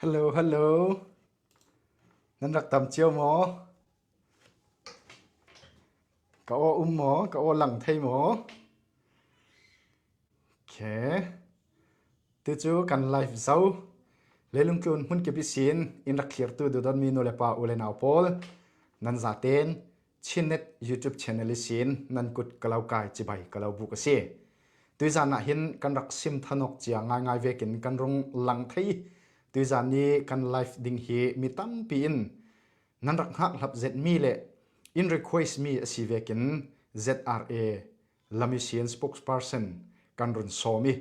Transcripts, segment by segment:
Hello, hello. Nan rak tam chiêu mo. Ka o mo, ka o lang thei mo. Okay. Tu chu kan live zau. Le lung kun hun ke bi sin in rak clear tu du don mi no le pa u le naw pol. Nan za ten chinet YouTube channel sin nan kut kalau kai chi bai kalau bu ka se. Tu za na hin kan rak sim thanok chia ngai ngai vekin kan rong lang thei. Tu za ni kan live ding hi mi tam pi in nan rak hak lap z mi le in request mi si vekin ZRA lamisian spokesperson kan run so mi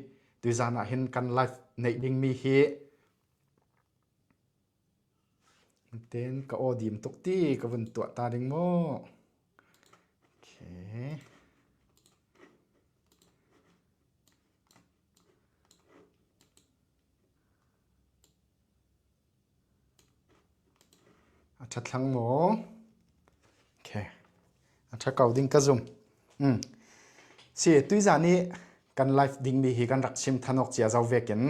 tu za na hin kan live nei ding mi hi ten ka odim tok ti ka vun tua ta ding mo okay acha thlang mo okay acha kau ding ka zoom si tui za ni kan live ding mi hi kan rak sim thanok chia zau vekin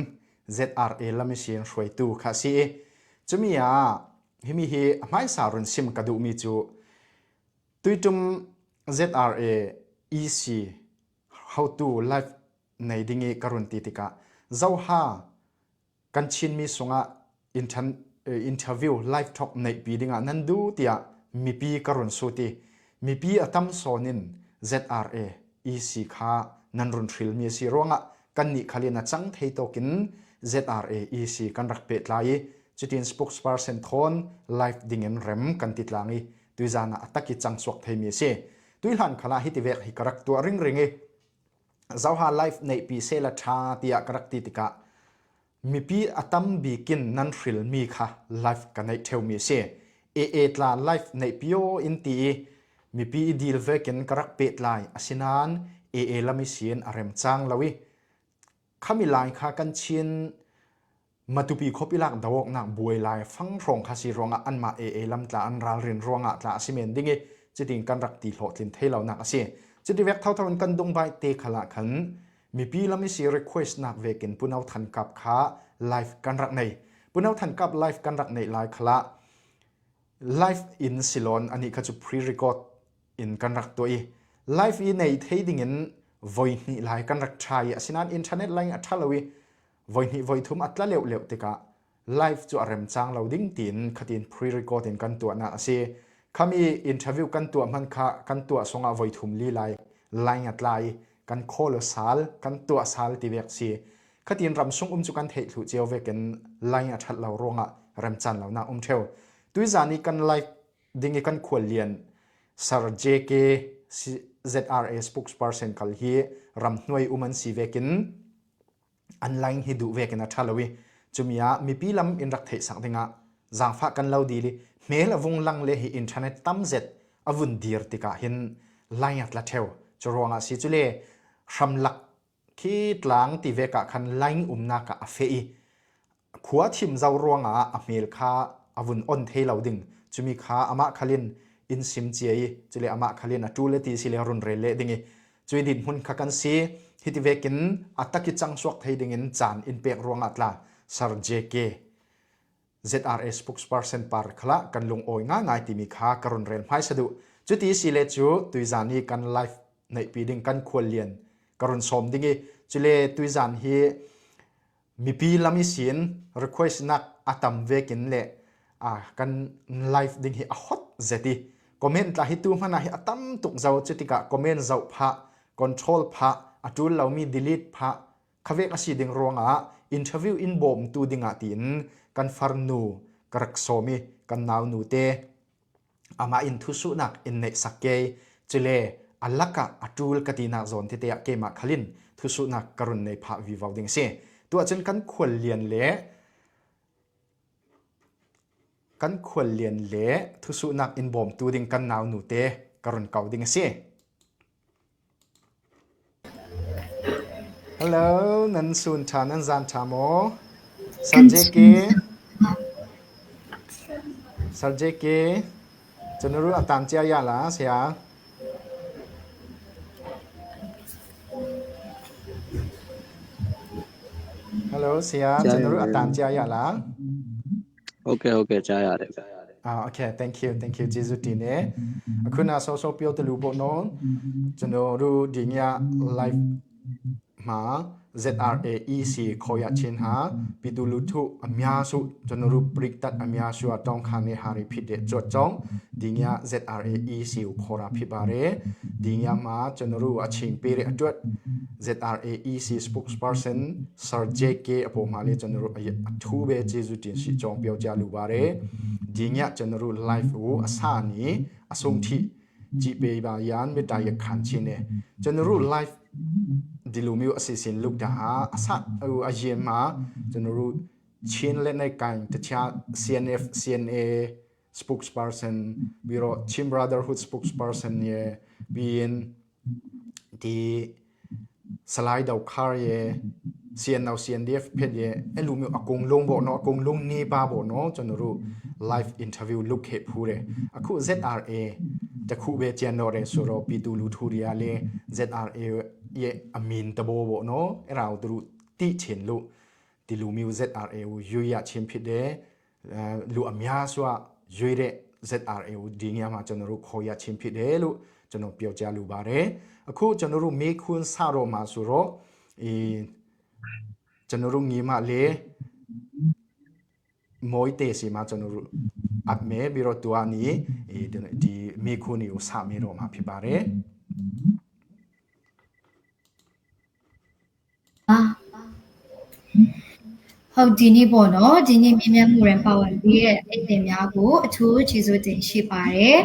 ZRA lamisian shoi tu kha si chumi ya himi hi mai sarun sim ka du mi chu tuitum ZRA EC how to live nei dingi karun titika zau ha kan chin mi sunga interview live talk nei pi dinga nan du tia mi pi karun suti mi pi atam sonin ZRA EC kha nan run thil mi si ronga kan ni khalina chang thei tokin ZRA EC kan rak pe tlai chutin spokesperson thon live dingen rem kan titlangi tuizana ataki changswak thei mi se tuilan khala hitivek hi karak tu ring ringi zawha live nei pi se la tha tia karak ti tika mi pi atam bi kin nan ril mi kha live kanai theu mi se e tla live nei pio in ti mi pi deal vekin karak pe tlai asinan lami sian arem chang lawi khami lai kha kan chin matupi khopilak dawok nak buai lai phang rong khasi ronga anma lam tla an ral rin ronga tla simen dingi chiting kan rak ti hlotlin thelo nak ase chiti vek thau thon kan dong bai te khala khan mi pi lami si request nak vekin punau than kap kha live kan rak nei punau than kap live kan rak nei lai khala live in Ceylon ani kha chu pre record in kan rak toi live in nei thading in voi ni lai kan rak thai asinan internet line athalawi voi ni voi thum atla leu leu tika live chu arem chang loading tin khatin pre record in kan tu na ase khami interview kan tu man kha kan tu songa voi thum li lai line atlai kan khol sal kan tu sal ti vek si khatin ram sung chu kan thei thu cheu veken line athat lo ronga ram chan lo na theu tuizani kan live dingi kan khol lian sar jk ZRA spokesperson kal hi ram hnoi uman si vekin online hi du vekin athalawi chumia mi pilam in rak thei sang dinga zangfa kan lo dili mel avung lang le hi internet tamzet avun dir tika hin line atla theu choronga si chule hramlak khi tlang ti veka khan line umna ka afei khuwa thim zau ronga amel kha avun on thei lo ding chumi kha ama khalin in sim chiai chule ama khalin atule ti sile run rele dingi chuidin hun kha kan si hiti vekin ataki changswak thei dingin chan in pek ronga atla sar jk ZRA spokesperson par khala kan lung oi nga ngai ti mi kha karun rel phai sadu chuti sile chu tuizani kan live nei pi ding kan khol lian karun som dingi chule tuizan hi mi pi lami sin request nak atam vekin le kan live ding hi a hot zeti comment la hi tu mana hi atam tuk zau chutika comment zau pha control pha atul laumi delete pha khavek asi ding ronga interview in bom tu dinga tin kan farnu karak somi kan naw nu te ama in thusu nak in nei sakke chile alaka atul katina zon te te ke ma khalin thusu nak karun nei pha vi vaw ding se tu chen kan khol lian le thusu nak in bom tu ding kan naw nu te karun kau ding se hello nan sun tha nan zan tha mo sarjeke chunuru atan chia ya la sia hello sia chunuru atan chia ya la Okay, chai are. Okay, thank you, Jesu tine. Akuna so pio te lubo no. Jano ru dinya life ma ZRAEC khoya chin ha pitulutu amyasu janoru priktat amyasu atong khane hari phide chotong dingya ZRAEC khora phibare dingya ma janoru aching pere atwat ZRAEC spokesperson Sir JK apomale janoru thu be jesu tin si chong pyo jalu bare dingya janoru life u asani asong thi ji pe ba yan me ta yak khan chine janoru life dilumiu asisin look da asa ajema janoru chin le nai kain tacha CNF CNA spokesperson biro Chim Brotherhood spokesperson ye bin di salai dau khar ye CNO CNDF phe ye elumiu akong long bo no akong long ni ba bo no janoru live interview look he phure aku ZRA ta khu be channel re suro pitulu thuria le ZRA ye amin tabo bo no erau dru ti chen lu ti lu mi ZRA u yu ya chen phit de lu amya swa yuire ZRA u dingya ma chanoru khoya chen phit de lu chano pyo cha lu bare aku chanoru me khun sa ro ma suro e chanoru ngi ma le moi te si ma chanoru at me biro tuani di me khuni u sa me ro ma phi bareဟုတ်ဒီနေ့ပေါ့နော်ဒီနေ့မြင်းမြတ်မှုရန်ပါဝင်ပြီးရဲ့အိတ်တင်များကိုအထူးကျေးဇူးတင်ရှိပါတယ်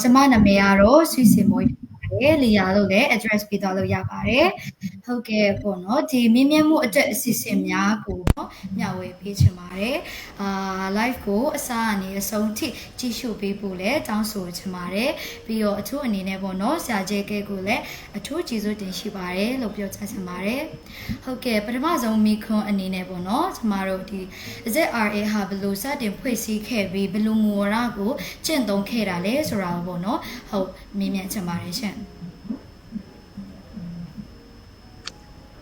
ကျမနာမည်ကတော့ဆွေစင်မွေးပါတယ်လီယာလို့လည်း address ပေးသွားလို့ရပါတယ်ဟုတ်ကဲ့ပေါ့နော်ဒီမြင်းမြတ်မှုအတွက်အစီအစဉ်များကိုမျှဝေပေးချင်ပါတယ်live ကိုအစအနေအဆုံးထိကြည့်ရှုပေးဖို့လည်းတောင်းဆိုချင်ပါတယ်ပြီးတော့အထူးအနေနဲ့ပေါ့နော်ဆရာကျဲကဲကိုလည်းအထူးကျေးဇူးတင်ရှိပါတယ်လို့ပြောချင်ပါတယ်ဟုတ်ကဲ့ပထမဆုံးမိခွန်းအနေနဲ့ပေါ့နော်ကျမတို့ဒီ ZRA ဟာဘယ်လိုစတင်ဖွဲ့စည်းခဲ့ပြီးဘယ်လိုမူဝါဒကိုကျင့်သုံးခဲ့တာလဲဆိုတာပေါ့နော်ဟုတ်မြင်မြင်ချင်ပါတယ်ရှင်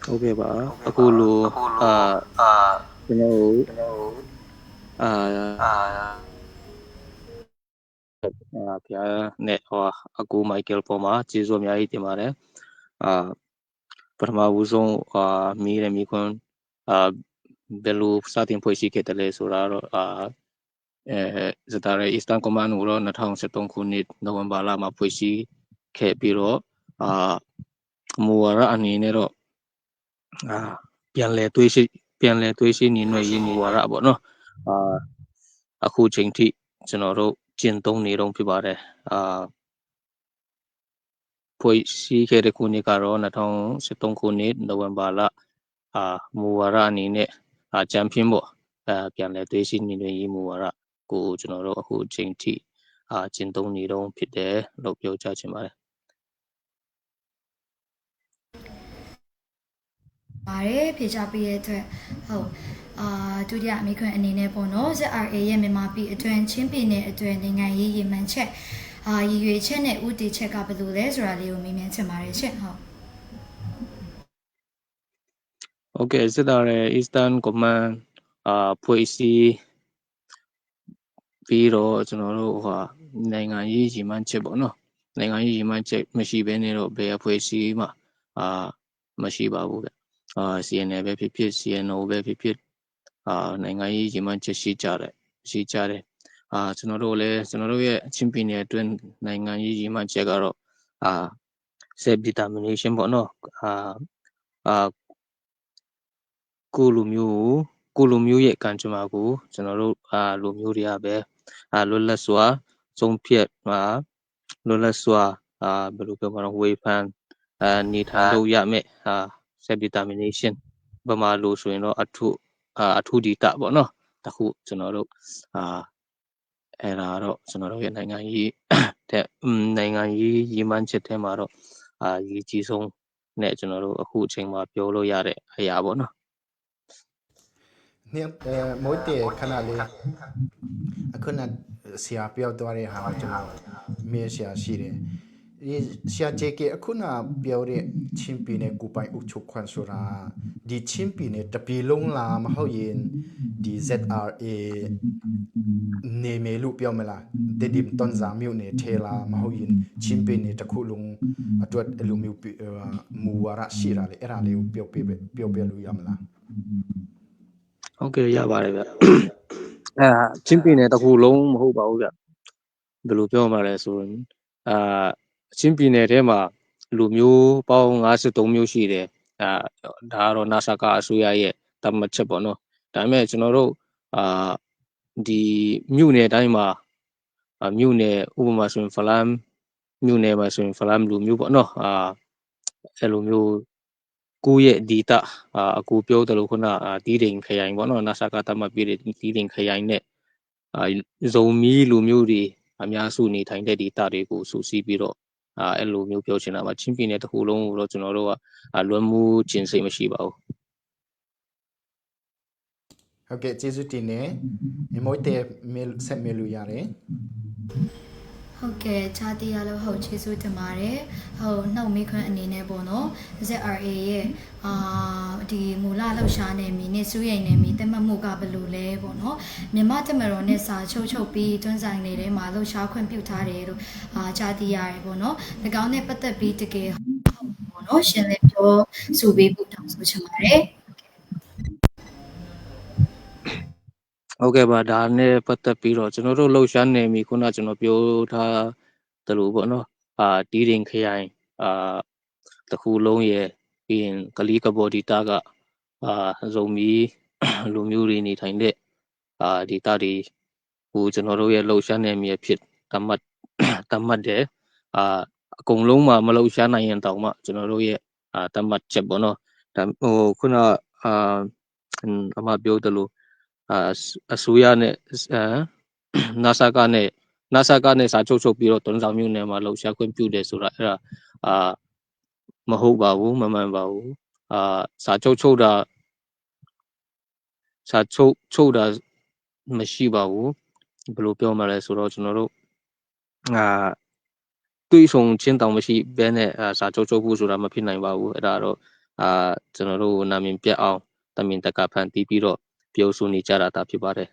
Okay ba. Aku lu you know pia ne aku Michael Poma ကျေးဇူးအများကြီးတင်ပါတယ်ပထမဦးဆုံးမီးရမီခွန်းဘယ်လိုစတင်ဖွဲ့စည်းခဲ့တယ်လဲဆိုတာတော့ZRA Eastern Command ကိုတော့2013ခုနှစ်နိုဝင်ဘာလမှာဖွဲ့စည်းခဲ့ပြီးတော့မူဝါဒအနေနဲ့တော့ပြန်လည်တွေးရှိနေနှွေရေးမူဝါဒပေါ့နော်အခုချိန်ထိကျွန်တော်တို့ကျင့်သုံးနေတော့ဖြစ်ပါတယ်ဖွဲ့စည်းခဲ့တဲ့ခုနှစ်ကတော့2013ခုနှစ်နိုဝင်ဘာလမူဝါဒအနေနဲ့ချန်ပီယံပေါ့ပြန်လည်တွေးရှိနေနှွေရေးမူဝါဒကိုကျွန်တော်တို့အခုချိန်ထိကျင့်သုံးနေတော့ဖြစ်တယ်လို့ပြောချင်ပါတယ်ပါတယ်ဖြေချပေးရတဲ့အတွက်ဟုတ်ဒုတိယအမိခွန်းအနေနဲ့ပေါ့နော် ZRA ရဲ့မြန်မာပြည်အတွင်းချင်းပြည်နယ်အတွင်းနိုင်ငံရေးရည်မှန်းချက်ရည်ရွယ်ချက်နဲ့ဥတီချက်ကဘယ်လိုလဲဆိုတာလေးကိုမေးမြန်းချင်ပါတယ်ရှင့်ဟုတ်Okay ZRA Eastern Command ဖွဲ့စည်းပြီးတော့ကျွန်တော်တို့နိုင်ငံရေးရည်မှန်းချက်ပေါ့နော်နိုင်ငံရေးရည်မှန်းချက်မရှိဘဲနဲ့တော့ဘယ်အဖွဲ့အစည်းမှမရှိပါဘူးဗျCNA ပဲဖြစ်ဖြစ် CNO ပဲဖြစ်ဖြစ်နိုင်ငံရေးရည်မှန်းချက်ရှိကြတယ်ကျွန်တော်တို့လည်းကျွန်တော်တို့ရဲ့ချင်းပြည်နယ်အတွင်းနိုင်ငံရေးရည်မှန်းချက်ကတော့self determination ပေါ့နော်ကိုလူမျိုးရဲ့ကံကြမ္မာကိုကျွန်တော်တို့လူမျိုးတွေကပဲလွတ်လပ်စွာဆုံးဖြတ်လွတ်လပ်စွာဘယ်လိုပြောမလဲဝေဖန်နေထိုင်လို့ရမယ်self determination ဗမာလိုဆိုရင်တော့အထုဒီတပေါ့နော်တခုကျွန်တော်တို့အဲ့ဒါတော့ကျွန်တော်တို့ရဲ့နိုင်ငံရေးရည်မှန်းချက်ထဲမှာတော့ရည်ကြီးဆုံးနဲ့ကျွန်တော်တို့အခုအချိန်မှာပြောလို့ရတဲ့အရာပေါ့နော်เนี่ยมวยเตะขนาดเลยအခုနဆရာပြောသွားတဲ့ဟာကျွန်တော်မေးဆရာရှိတယ် เสียเจเกอคุณาเปียวเรชิมปีเนกูไปอุชุกควันสุราดีชิมปีเนตะปีลงลามาเฮาเย็นดี ZRA เนเมลูเปียวเมลาเตดิมต้นจามิวเนเทลามาเฮาเย็นชิมปีเนตะคุลุงอตวดลูมิวมูวาระชิราเลเอราเลเปียวเปียวลูยามลา ဟုတ်ကဲ့ရပါတယ်ဗျချင်းပြည်နယ်တစ်ခုလုံးမဟုတ်ပါဘူးဗျဘယ်လိုပြောမှလဲဆိုရင်ချင်းပြည်နယ်ထဲမှာလူမျိုးပေါင်း53မျိုးရှိတယ်ဒါကတော့ NASA ကအစိုးရရဲ့သတ်မှတ်ချက်ပေါ့နော်ဒါပေမဲ့ကျွန်တော်တို့ဒီမြို့နယ်တိုင်းမှာမြို့နယ်ဥပမာဆိုရင်ဖလမ်မြို့နယ်မှာဆိုရင်ဖလမ်လူမျိုးပေါ့နော်အဲ့လိုမျိုးကိုယ့်ရဲ့ဒေတာအကူပြောတယ်လို့ခုနတီးတိမ်ခရိုင်ပေါ့နော် NASA ကသတ်မှတ်ပြတဲ့တီးတိမ်ခရိုင်နဲ့ဇုံမီလူမျိုးတွေအများစုနေထိုင်တဲ့ဒေတာတွေကိုစုစည်းပြီးတော့အဲ့လိုမျိုးပြောချင်တာပါချင်းပြည်နယ်တစ်ခုလုံးကိုတော့ကျွန်တော်တို့ကလွမ်းမှုခြင်းစိတ်မရှိပါဘူးဟုတ်ကဲ့ကျေးဇူးတင်နေမွေးတဲ့ဆက်မေလူရတယ်ဟုတ်ကဲ့ချာတီရလို့ဟုတ်ကျေးဇူးတင်ပါတယ်ဟုတ်နှုတ်မိခွန်းအနေနဲ့ပေါ့နော် ZRA ရဲ့ဒီမူလလောက်ရှားနေမီနဲ့စူးရိမ်နေမီတက်မှတ်မှုကဘယ်လိုလဲပေါ့နော်မြန်မာတမတော်နဲ့စာချုပ်ပြီးတွန်းဆိုင်နေတဲ့မှာလောက်ရှားခွင့်ပြုထားတယ်လို့ချာတီရတယ်ပေါ့နော်၎င်းနဲ့ပတ်သက်ပြီးတကယ်ဟုတ်ပေါ့နော်ရှင်းလင်းပြောဆိုပေးဖို့တောင်းဆိုချင်ပါတယ်ဟုတ်ကဲ့ပါဒါနဲ့ပတ်သက်ပြီးတော့ကျွန်တော်တို့လှုပ်ရှားနေပြီခုနကျွန်တော်ပြောထားသလိုပေါ့နော်တီးရင်ခရိုင်တစ်ခုလုံးရဲ့ပြီးရင်ကလီကဘော်ဒီတာကဇုံမီလူမျိုးတွေနေထိုင်တဲ့ဒီတာတွေဟိုကျွန်တော်တို့ရဲ့လှုပ်ရှားနေပြီဖြစ်တမတ်တယ်အကုန်လုံးမှာမလှုပ်ရှားနိုင်ရင်တောင်မှကျွန်တော်တို့ရဲ့တမတ်ချက်ပေါ့နော်ဒါဟိုခုနအမပြောသလိုအစိုးရနဲ့NASA ကနဲ့စာချုပ်ပြီးတော့တွန်းဆောင်မျိုးနယ်မှာလှုပ်ရှားခွင့်ပြုတယ်ဆိုတာအဲ့ဒါမဟုတ်ပါဘူးမမှန်ပါဘူးစာချုပ်တာမရှိပါဘူးဘယ်လိုပြောမှလဲဆိုတော့ကျွန်တော်တို့တွေ့ဆုံချင်းတောင်မရှိဘဲနဲ့စာချုပ်ဖို့ဆိုတာမဖြစ်နိုင်ပါဘူးအဲ့ဒါတော့ကျွန်တော်တို့နာမည်ပြတ်အောင်တမင်တကာဖန်တီးပြီးတော့ပြောဆိုနေကြတာဖြစ်ပါတယ်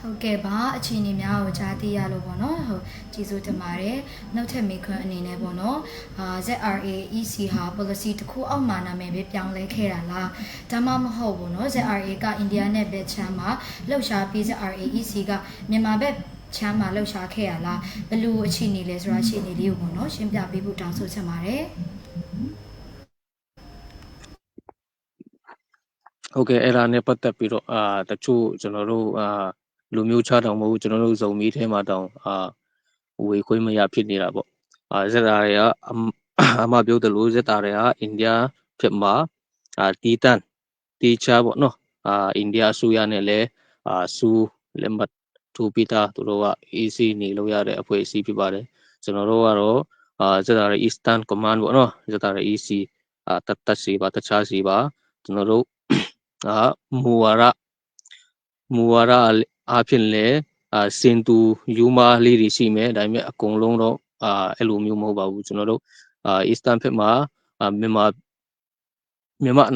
ဟုတ်ကဲ့ပါအခြေအနေများကိုကြားသိရလို့ပေါ့နော်ဟုတ်ကျေးဇူးတင်ပါတယ်နောက်ထပ်မိခွန်းအနေနဲ့ပေါ့နော်ZRA EC ဟာ policy တစ်ခုအောက်မှာနာမည်ပဲပြောင်းလဲခဲ့တာလားဒါမှမဟုတ်ပေါ့နော် ZRA ကအိန္ဒိယနဲ့ဘက်ချမ်းမှာလှုပ်ရှားပြီး ZRA EC ကမြန်မာဘက်ချမ်းမှာလှုပ်ရှားခဲ့ရလားဘယ်လိုအခြေအနေလဲဆိုတာအခြေအနေလေးကိုပေါ့နော်ရှင်းပြပေးဖို့တောင်းဆိုချင်ပါတယ်ဟုတ်ကဲ့အဲ့ဒါနဲ့ပတ်သက်ပြီးတော့တချို့ကျွန်တော်တို့လူမျိုးခြားတောင်မဟုတ်ကျွန်တော်တို့ဇုံမီထဲမှာတောင်ဝေခွင့်မရဖြစ်နေတာပေါ့ဇက်တာတွေကအမပြောတယ်လို့ဇက်တာတွေကအိန္ဒိယဖြစ်မှာတီချာပေါ့နော်အိန္ဒိယအစိုးရနဲ့လည်းစူလက်မှတ်ထိုးပြီးသားသူတို့က AC နေလို့ရတဲ့အဖွဲ့အစည်းဖြစ်ပါတယ်ကျွန်တော်တို့ကတော့ဇက်တာတွေ Eastern Command ပေါ့နော်ဇက်တာတွေ EC တစီပါတခြားစီပါကျွန်တော်တို့မူဝါဒအဖြစ်လဲစင်တူယူမာလေးတွေရှိမယ်ဒါပေမဲ့အကုန်လုံးတော့အဲ့လိုမျိုးမဟုတ်ပါဘူးကျွန်တော်တို့Eastern ဘက်မှာမြန်မာ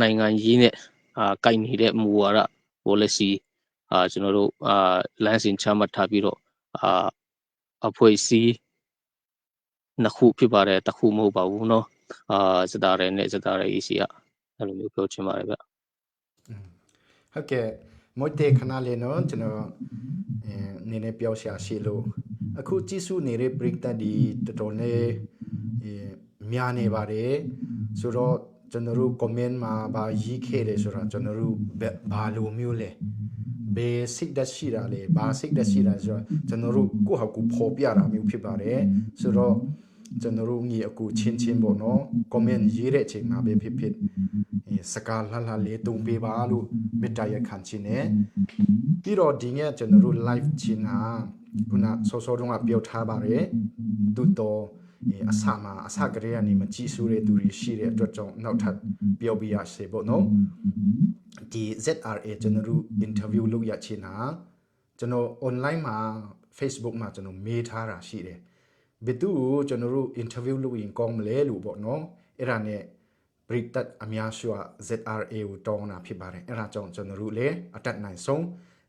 နိုင်ငံကြီးနဲ့ကိုက်နေတဲ့မူဝါဒ policy ကျွန်တော်တို့လမ်းစဉ်ချမှတ်ထားပြီးတော့အဖွဲ့အစည်းနှစ်ခုဖြစ်ပါတယ်တစ်ခုမဟုတ်ပါဘူးเนาะစတာရဲနဲ့စတာရဲ EC အဲ့လိုမျိုးပြောချင်ပါတယ်ဗျဟုတ်ကဲ့မွေးတဲ့ခဏလေးနော်ကျွန်တော်နည်းနည်းပြောရှာရှိလို့အခုကြည့်စုနေတဲ့ break တက်ဒီတော်တော်လေးများနေပါတယ်ဆိုတော့ကျွန်တော်တို့ comment မှာဘာရေးခဲ့တယ်ဆိုတော့ကျွန်တော်တို့ဘာလိုမျိုးလဲ basic တက်ရှိတာလေ basic တက်ရှိတာဆိုတော့ကျွန်တော်တို့ကိုယ့်ဟာကိုယ်ပေါ်ပြတာမျိုးဖြစ်ပါတယ်ဆိုတော့ကျွန်တော်တို့ငီအခုချင်းပေါ့နော် comment ရေးတဲ့အချိန်မှာပဲဖြစ်စကားလှလေးတုံပေးပါလို့မေတ္တာရခံချင်းနဲ့ပြီးတော့ဒီနေ့ကျွန်တော်တို့ live ချင်းဟာခုနစောတုန်းကပြောထားပါတယ်တူတော်အစကရေကနေမကြည့်ဆိုတဲ့သူတွေရှိတဲ့အတွက်ကြောင့်နောက်ထပ်ပြောပြရစေပေါ့နော်ဒီ ZRA ကျွန်တော်တို့ interview လုပ်ရချင်းဟာ ကျွန်တော် online မှာ Facebook မှာကျွန်တော်မေးထားတာရှိတယ်ဘယ်သူကျွန်တော်တို့ interview လုပ်ရင်ကောင်းမလဲလို့ပေါ့နော်အဲ့ဒါနဲ့ ပရိသတ်အများစုက ZRA ကိုတောင်းတာဖြစ်ပါတယ်အဲ့ဒါကြောင့်ကျွန်တော်တို့လည်းအတက်နိုင်ဆုံး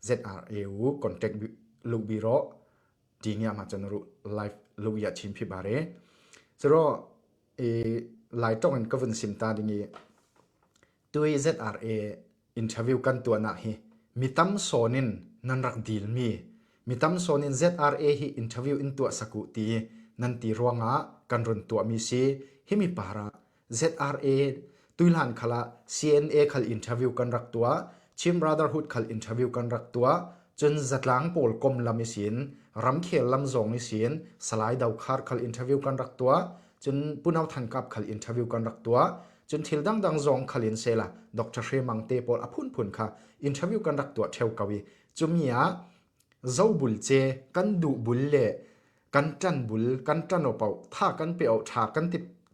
ZRA ကို contact လုပ်ပြီးတော့ဒီညမှာကျွန်တော်တို့ live လုပ်ရချင်းဖြစ်ပါတယ်ဆိုတော့လိုက်တော့ကဝန်စင်တာဒီနေ့တွေ့ ZRA interview กันตัวนะฮิมิตัมโซนินนันรักดีลมีมิตัมโซนิน ZRA ฮิ interview อินตัวสักุตีนันตีรวงะกันรุนตัวมีซีฮิมิปาระ ZRA ตุยหลานขละ CNA ขล interview กันรักตัว Chim Brotherhood ขล interview กันรักตัวจนจัดล้างโปลกลมลำมิสินรำเขียนลำซองมิสินสลายดาวคาร์ขล interview กันรักตัวจนปุณเอาทันกับขล interview กันรักตัวจนทิลดังซองขลินเซล่าดรเชมังเตปอลอพุนค่ะ interview กันรักตัวเทวกวีจุมียเจ้าบุลเจกันดูบุลเล่กันจันบุลกันจันโอเปาถ้ากันเปียวถ้ากัน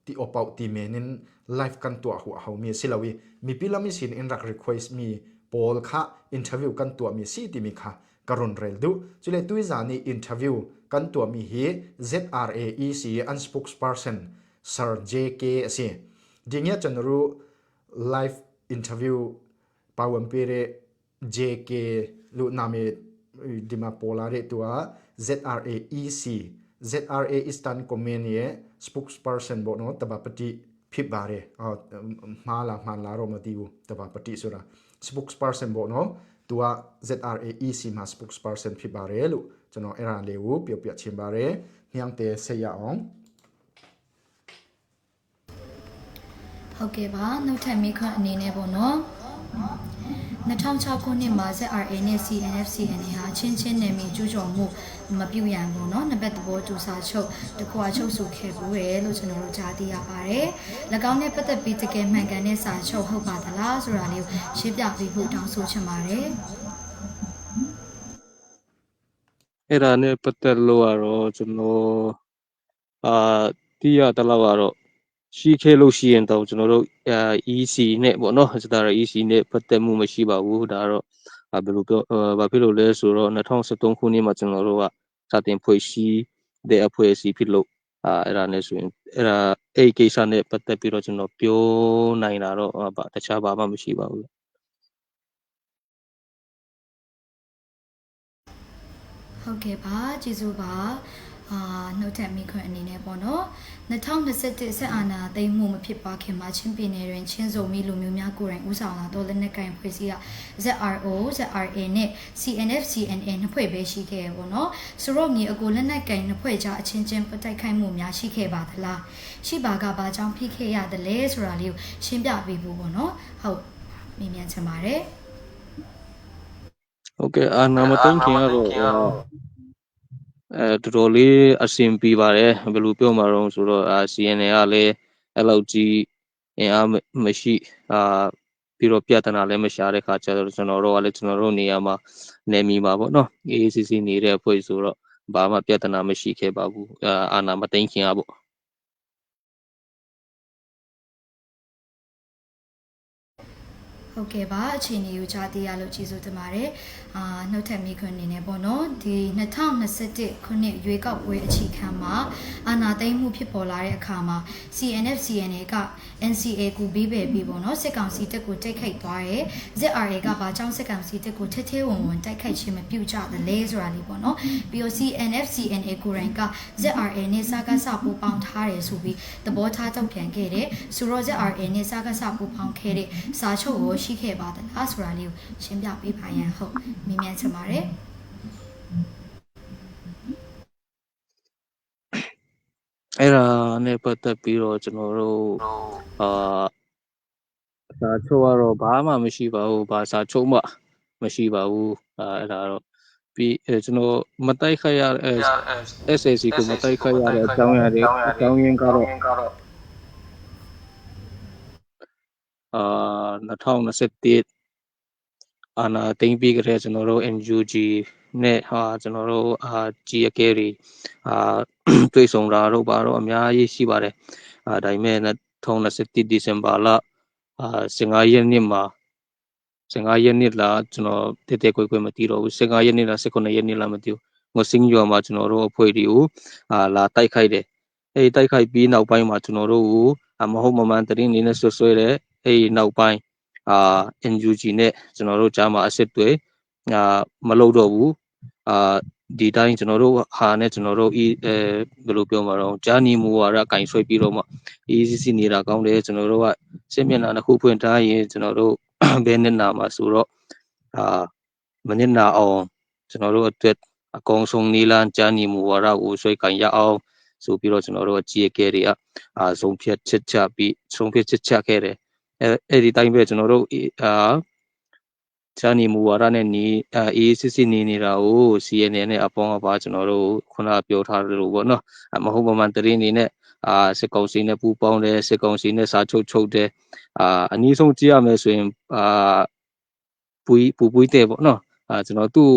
ติโอเปาตีเมนินไลฟ์กันตัวหัวเขามีสิลาวีมีพิลามิสินอินรัก request มีปอลค่ะ interview กันตัวมีซีติมีค่ะกรุณเรลดูจุเลตุยจานี interview กันตัวมีฮี ZRAEC and spokesperson Sir JK สิดิเงี้ยจันรู้ live interview ปาวมเปเร JK ลุนามิดิมาโปลาเรตัว ZRAEC ZRA Eastern Community spokesperson บอกเนาะตบปฏิพิบาเรมาลารมาติวตบปฏิสุระ spokesperson บอกเนาะตัว ZRAEC มา spokesperson พิบาเรลุจันเนาะเอราเลวเปียวชิมบาเรเฮียงเตเสียองဟုတ်ကဲ့ပါနောက်ထပ်မိခွန်းအနေနဲ့ပေါ့နော်2006ခုနှစ်မှာ ZRA နဲ့ CNF/CNA ဟာချင်းနယ်မြေကျူးကျော်မှုမပြုရန်ပေါ့နော်နှစ်ဘက်သဘောတူစာချုပ်တစ်ခုအချုပ်ဆိုခဲ့ဘူးရလို့ကျွန်တော်တို့ကြားသိရပါတယ်၎င်းနဲ့ပတ်သက်ပြီးတကယ်မှန်ကန်တဲ့စာချုပ်ဟုတ်ပါသလားဆိုတာလေးကိုရှင်းပြပေးဖို့တောင်းဆိုချင်ပါတယ်အဲ့ဒါနဲ့ပတ်သက်လို့ကတော့ကျွန်တော်သိရတလောက်ကတော့ရှိခဲ့လို့ရှိရင်တော့ကျွန်တော်တို့EC နဲ့ပေါ့နော်ZRA EC နဲ့ပတ်သက်မှုမရှိပါဘူးဒါကတော့ဘယ်လိုပြောဘာဖြစ်လို့လဲဆိုတော့2013ခုနှစ်မှာကျွန်တော်တို့ကစတင်ဖွဲ့စည်းတဲ့အဖွဲ့အစည်းဖြစ်လို့အဲ့ဒါနဲ့ဆိုရင်အဲ့ကိစ္စနဲ့ပတ်သက်ပြီးတော့ကျွန်တော်ပြောနိုင်တာတော့တခြားဘာမှမရှိပါဘူးဟုတ်ကဲ့ပါကျေးဇူးပါနှုတ်ထက်မိခွန်းအနေနဲ့ပေါ့နော်2021ဆက်အာဏာသိမ်းမှုမဖြစ်ပွားခင်မှာချင်းပြည်နယ်တွင်ချင်းစုံမိလူမျိုးများကိုယ်တိုင်ဦးဆောင်လာတော့လက်နက်ကင်ဖွဲ့စည်းက ZRO ZRA နဲ့ CNF/CNA နှစ်ဖွဲ့ပဲရှိခဲ့ပေါ့နော်ဆိုတော့မြေအကိုလက်နက်ကင်နှစ်ဖွဲ့ကြားအချင်းချင်းပတ်တိုက်ခိုက်မှုများရှိခဲ့ပါသလားရှိပါကဘာကြောင့်ဖြစ်ခဲ့ရတယ်လဲဆိုတာလေးကိုရှင်းပြပေးဖို့ပေါ့နော်ဟုတ်မြင်မြန်ချင်ပါတယ်ဟုတ်ကဲ့အာနာမသိမ်းခင်ကတော့တော်တော်လေးအဆင်ပြေပါတယ်ဘယ်လိုပြောမှာတော့ဆိုတော့CNA ကလည်းအဲ့လောက်ကြီးအင်အားမရှိပြီးတော့ပြဿနာလည်းမရှာတဲ့ခါကျတော့ကျွန်တော်တို့ကလည်းကျွန်တော်တို့နေရာမှာနေမိမှာပေါ့နော် AACC နေတဲ့အဖွဲ့ဆိုတော့ဘာမှပြဿနာမရှိခဲ့ပါဘူးအာနာမသိမ်းခင်ကပေါ့ဟုတ်ကဲ့ပါအချိန်ကြီးကိုကြားသိရလို့ကျေးဇူးတင်ပါတယ်နှုတ်ထက်မိခွန်းအနေနဲ့ပေါ့နော်ဒီ2021ခုနှစ်ရွေးကောက်ပွဲအခြေခံမှာအာဏာသိမ်းမှုဖြစ်ပေါ်လာတဲ့အခါမှာ CNF/CNA က NCA ကိုဘေးပယ်ပြီးပေါ့နော်စစ်ကောင်စီတပ်ကိုတိုက်ခိုက်သွားတယ် ZRA ကဘာကြောင့်စစ်ကောင်စီတပ်ကိုထဲဝင်တိုက်ခိုက်ခြင်းမပြုကြသလဲဆိုတာလေးပေါ့နော်ပြီးတော့ CNF/CNA ကိုရိုင်းက ZRA နဲ့စကားစပူပေါင်းထားတယ်ဆိုပြီးသဘောထားတောက်ပြန်ခဲ့တယ်ဆိုတော့ ZRA နဲ့စကားစပူပေါင်းခဲ့တဲ့စာချုပ်ကိုရှိခဲ့ပါသလားဆိုတာလေးကိုရှင်းပြပေးပါရန်ဟုတ်မြင်မြန်ချင်ပါတယ်အဲ့ဒါနဲ့ပတ်သက်ပြီးတော့ကျွန်တော်တို့စာချုပ်ကတော့ဘာမှမရှိပါဘူးဘာစာချုပ်မှမရှိပါဘူးအဲ့ဒါတော့ပြီးကျွန်တော်မတိုက်ခိုက်ရSAC ကိုမတိုက်ခိုက်ရတဲ့အကြောင်းရင်းကတော့2021အာနာသိမ်းပြီးကြတဲ့ကျွန်တော်တို့ NUG နဲ့ကျွန်တော်တို့ကြီးအကဲတွေတွေ့ဆုံတာတော့ဘာတော့အများကြီးရှိပါတယ်ဒါပေမဲ့2021ဒီဇင်ဘာလ15ရက်နေ့မှာ 15ရက်နှစ်လားကျွန်တော်တဲကွယ်မသိတော့ဘူး15ရက်နှစ်လား19ရက်နှစ်လားမသိဘူးငစင်းရွာမှာကျွန်တော်တို့အဖွဲ့တွေကိုလာတိုက်ခိုက်တယ်အဲ့တိုက်ခိုက်ပြီးနောက်ပိုင်းမှာကျွန်တော်တို့ကိုမဟုတ်မမှန်တရင်နေနဲ့ဆွဲတယ်အဲ့နောက်ပိုင်းNUG နဲ့ကျွန်တော်တို့ကြားမှာအစစ်တွေမလုပ်တော့ဘူးဒီတိုင်းကျွန်တော်တို့ဟာနဲ့ကျွန်တော်တို့ဘယ်လိုပြောမှာတော့ဂျာနီမူဝါဒကင်ဆွဲပြီးတော့မှ ECC နေတာကောင်းတယ်ကျွန်တော်တို့ကစစ်မျက်နှာတစ်ခုဖွင့်ထားရင်ကျွန်တော်တို့ဘယ်နှစ်နာမှာဆိုတော့မနစ်နာအောင်ကျွန်တော်တို့အတွက်အကောင်ဆုံးနီလန်ဂျာနီမူဝါဒကိုဆွဲကင်ရအောင်ဆိုပြီးတော့ကျွန်တော်တို့အကြီးအကဲတွေကဆုံးဖြတ်ချက်ချခဲ့တယ်အဲ့ဒီတိုင်းပဲကျွန်တော်တို့ဂျာနီမူဝါဒနဲ့ACC နေတာကို CNN နဲ့အပေါင်းအပါကျွန်တော်တို့ခုနပြောထားတယ်လို့ပေါ့နော်မဟုတ်မမှန်တရင်နေနဲ့စစ်ကောင်စီနဲ့ပူးပေါင်းတယ်စစ်ကောင်စီနဲ့စာချုပ်တယ်အနည်းဆုံးကြည့်ရမယ်ဆိုရင်ပူတဲ့ပေါ့နော်ကျွန်တော်သူ့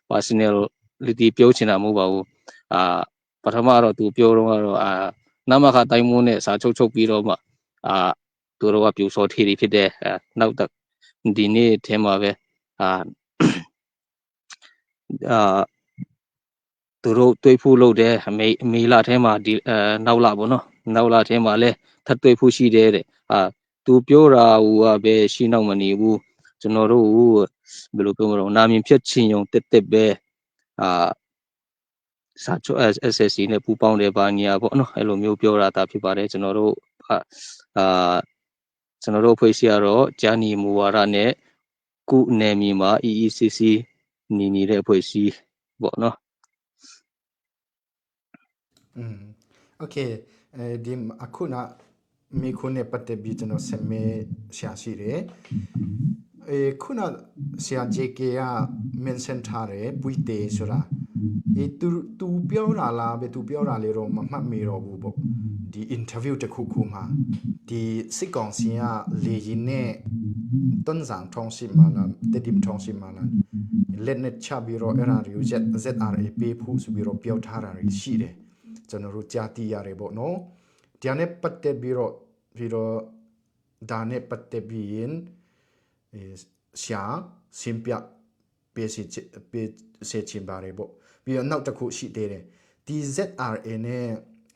personality ပြောချင်တာမဟုတ်ပါဘူးပထမတော့သူပြောတော့ကတော့နမခတိုင်းမိုးနဲ့စာချုပ်ပြီးတော့မှသူတို့ကပြူစောထီတွေဖြစ်တယ်နောက်ဒီနေ့ထဲမှာပဲသူတို့တွေးဖို့လုပ်တယ်မေလထဲမှာဒီနောက်လပေါ့နော်နောက်လထဲမှာလဲထပ်တွေးဖို့ရှိတယ်တဲ့သူပြောတာဟိုကပဲရှိနောက်မနေဘူးကျွန်တော်တို့ဘယ်လိုပြောမလို့နာမည်ဖြတ်ချင်ုံတက်ပဲစာချုပ် SSC နဲ့ပူးပေါင်းတယ်ပါညာပေါ့နော်အဲ့လိုမျိုးပြောတာဖြစ်ပါတယ်ကျွန်တော်တို့ဖွဲ့စည်းရတော့ဂျာနီမူဝါဒနဲ့ကုနယ်မြေမှာ EECC နေတဲ့အဖွဲ့အစည်းပေါ့နော်โอเคဒီအခုနမိခုနဲ့ပတ်သက်ပြီးကျွန်တော်ဆက်မေးရှာရှိတယ်ခုနဆရာ JK က mention ထားတယ်ပွိတေဆိုတာသူပြောတာလားပဲသူပြောတာလေတော့မမှတ်မိတော့ဘူးပေါ့ဒီ interview တစ်ခုမှာဒီစစ်ကောင်စီကလေရင်နဲ့တွန်းဆောင်ထုံးစီမာလာတတိမထုံးစီမာလာလက်နဲ့ချပြီးတော့အဲ့ဒါတွေ ZRA ပေးဖို့ဆိုပြီးတော့ပြောထားတာရှိတယ်ကျွန်တော်တို့ကြားသိရတယ်ပေါ့နော်ဒီအနေပတ်သက်ပြီးတော့ဒါနဲ့ပတ်သက်ပြီးရင်ရှာစင်ပြပေးစေချင်ပါတယ်ပေါ့ပြီးတော့နောက်တစ်ခုရှိသေးတယ်ဒီ ZRA နဲ့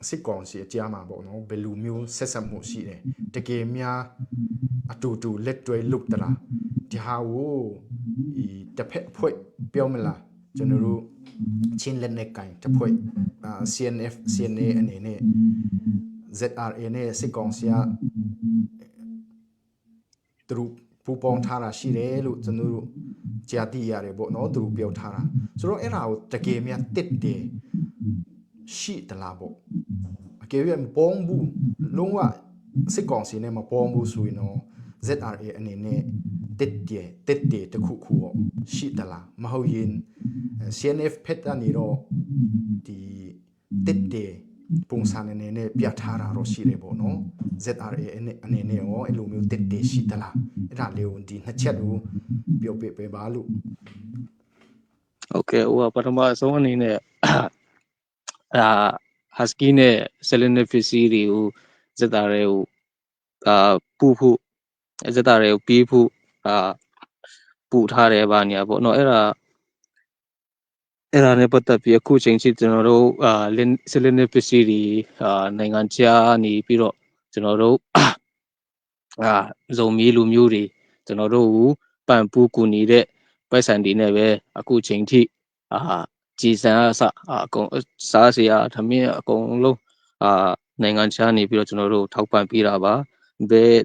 စစ်ကောင်စီအကြားမှာပေါ့နော်ဘယ်လိုမျိုးဆက်ဆက်မှုရှိတယ်တကယ်များအတူလက်တွဲလုပ်တလားဒီဟာကိုတစ်ဖက်ဖွဲ့ပြောမလားကျွန်တော်တို့ချင်းလက်နဲ့ကင်တစ်ဖွဲ့CNA အနေနဲ့ ZRA နဲ့စစ်ကောင်စီကသူတို့ပူပေါင်းထားတာရှိတယ်လို့ကျွန်တော်တို့ကြားသိရတယ်ပေါ့နော်သူတို့ပြောထားတာဆိုတော့အဲ့ဒါကိုတကယ်များတစ်တယ်ရှိတလားပေါ့အကယ်၍မပေါင်းဘူးလုံးဝစစ်ကောင်စီနဲ့မပေါင်းဘူးဆိုရင်တော့ ZRA အနေနဲ့တစ်တယ်တခုပေါ့ရှိတလားမဟုတ်ရင် CNF ဖက်ကနေတော့ဒီတစ်တယ်ပုံစံအနေနဲ့ပြထားတာတော့ရှိတယ်ပေါ့နော် ZRA အနေနဲ့ရောအဲ့လိုမျိုးတစ်တယ်ရှိတလားအဲ့ဒါလေးကိုဒီနှစ်ချက်ကိုပြောပြပေးပါလို့โอเคပထမဆုံးအနေနဲ့husky နဲ့ salinity တွေကို ZRA ကိုပူဖို့ ZRA ကိုပြီးဖို့ပူထားတယ်ဘာညာပေါ့နော်အဲ့ဒါနဲ့ပတ်သက်ပြီးအခုချိန်ထိကျွန်တော်တို့salinity တွေနိုင်ငံခြားနေပြီးတော့ကျွန်တော်တို့ဇုံမီလူမျိုးတွေကျွန်တော်တို့ပန်ပူးကူနေတဲ့ပိုက်ဆံတွေနဲ့ပဲအခုချိန်ထိကြည်စံအကုန်စားစရာသမင်းအကုန်လုံးနိုင်ငံခြားနေပြီးတော့ကျွန်တော်တို့ထောက်ပံ့ပေးတာပါဘယ်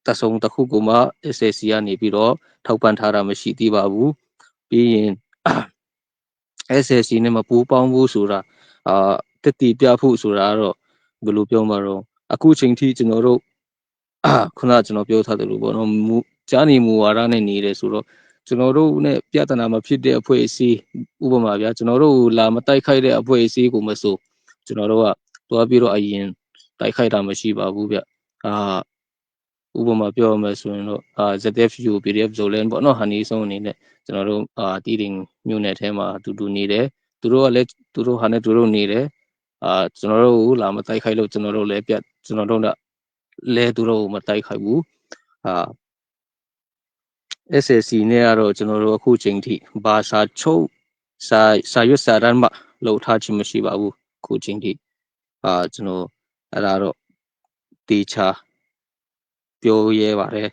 တဆုံတစ်ခုကမှ SSC ကနေပြီးတော့ထောက်ပံ့ထားတာမရှိသေးပါဘူးပြီးရင် SSC နဲ့မပူးပေါင်းဘူးဆိုတာတက်တီပြဖို့ဆိုတာတော့ဘယ်လိုပြောမှာတော့အခုချိန်ထိကျွန်တော်တို့ခုနကျွန်တော်ပြောထားတယ်လို့ပေါ့နော်ဂျာနီမူဝါဒနဲ့နေတယ်ဆိုတော့ကျွန်တော်တို့ ਨੇ ပြဿနာမဖြစ်တဲ့အဖွဲ့အစည်းဥပမာဗျာကျွန်တော်တို့လာမတိုက်ခိုက်တဲ့အဖွဲ့အစည်းကိုမဆိုကျွန်တော်တို့ကတွားပြီးတော့အရင်တိုက်ခိုက်တာမရှိပါဘူးဗျဥပမာပြောရမယ်ဆိုရင်တော့ZFU PDF Zolan ပေါ့နော်ဟာနေဆုံးအနေနဲ့ကျွန်တော်တို့တီးတင်မြို့နယ်ထဲမှာအတူနေတယ်သူတို့ကလည်းသူတို့ဟာနဲ့သူတို့နေတယ်ကျွန်တော်တို့လာမတိုက်ခိုက်လို့ကျွန်တော်တို့လည်းလဲသူတို့မတိုက်ခိုက်ဘူး SSC เนี่ยကတော့ကျွန်တော်တို့အခုချိန်ထိဘာစာချုပ်စာရွက်စာတမ်းမှလောက်ထားခြင်းမရှိပါဘူးအခုချိန်ထိကျွန်တော်အဲ့ဒါတော့တေချာပြောရဲပါတယ်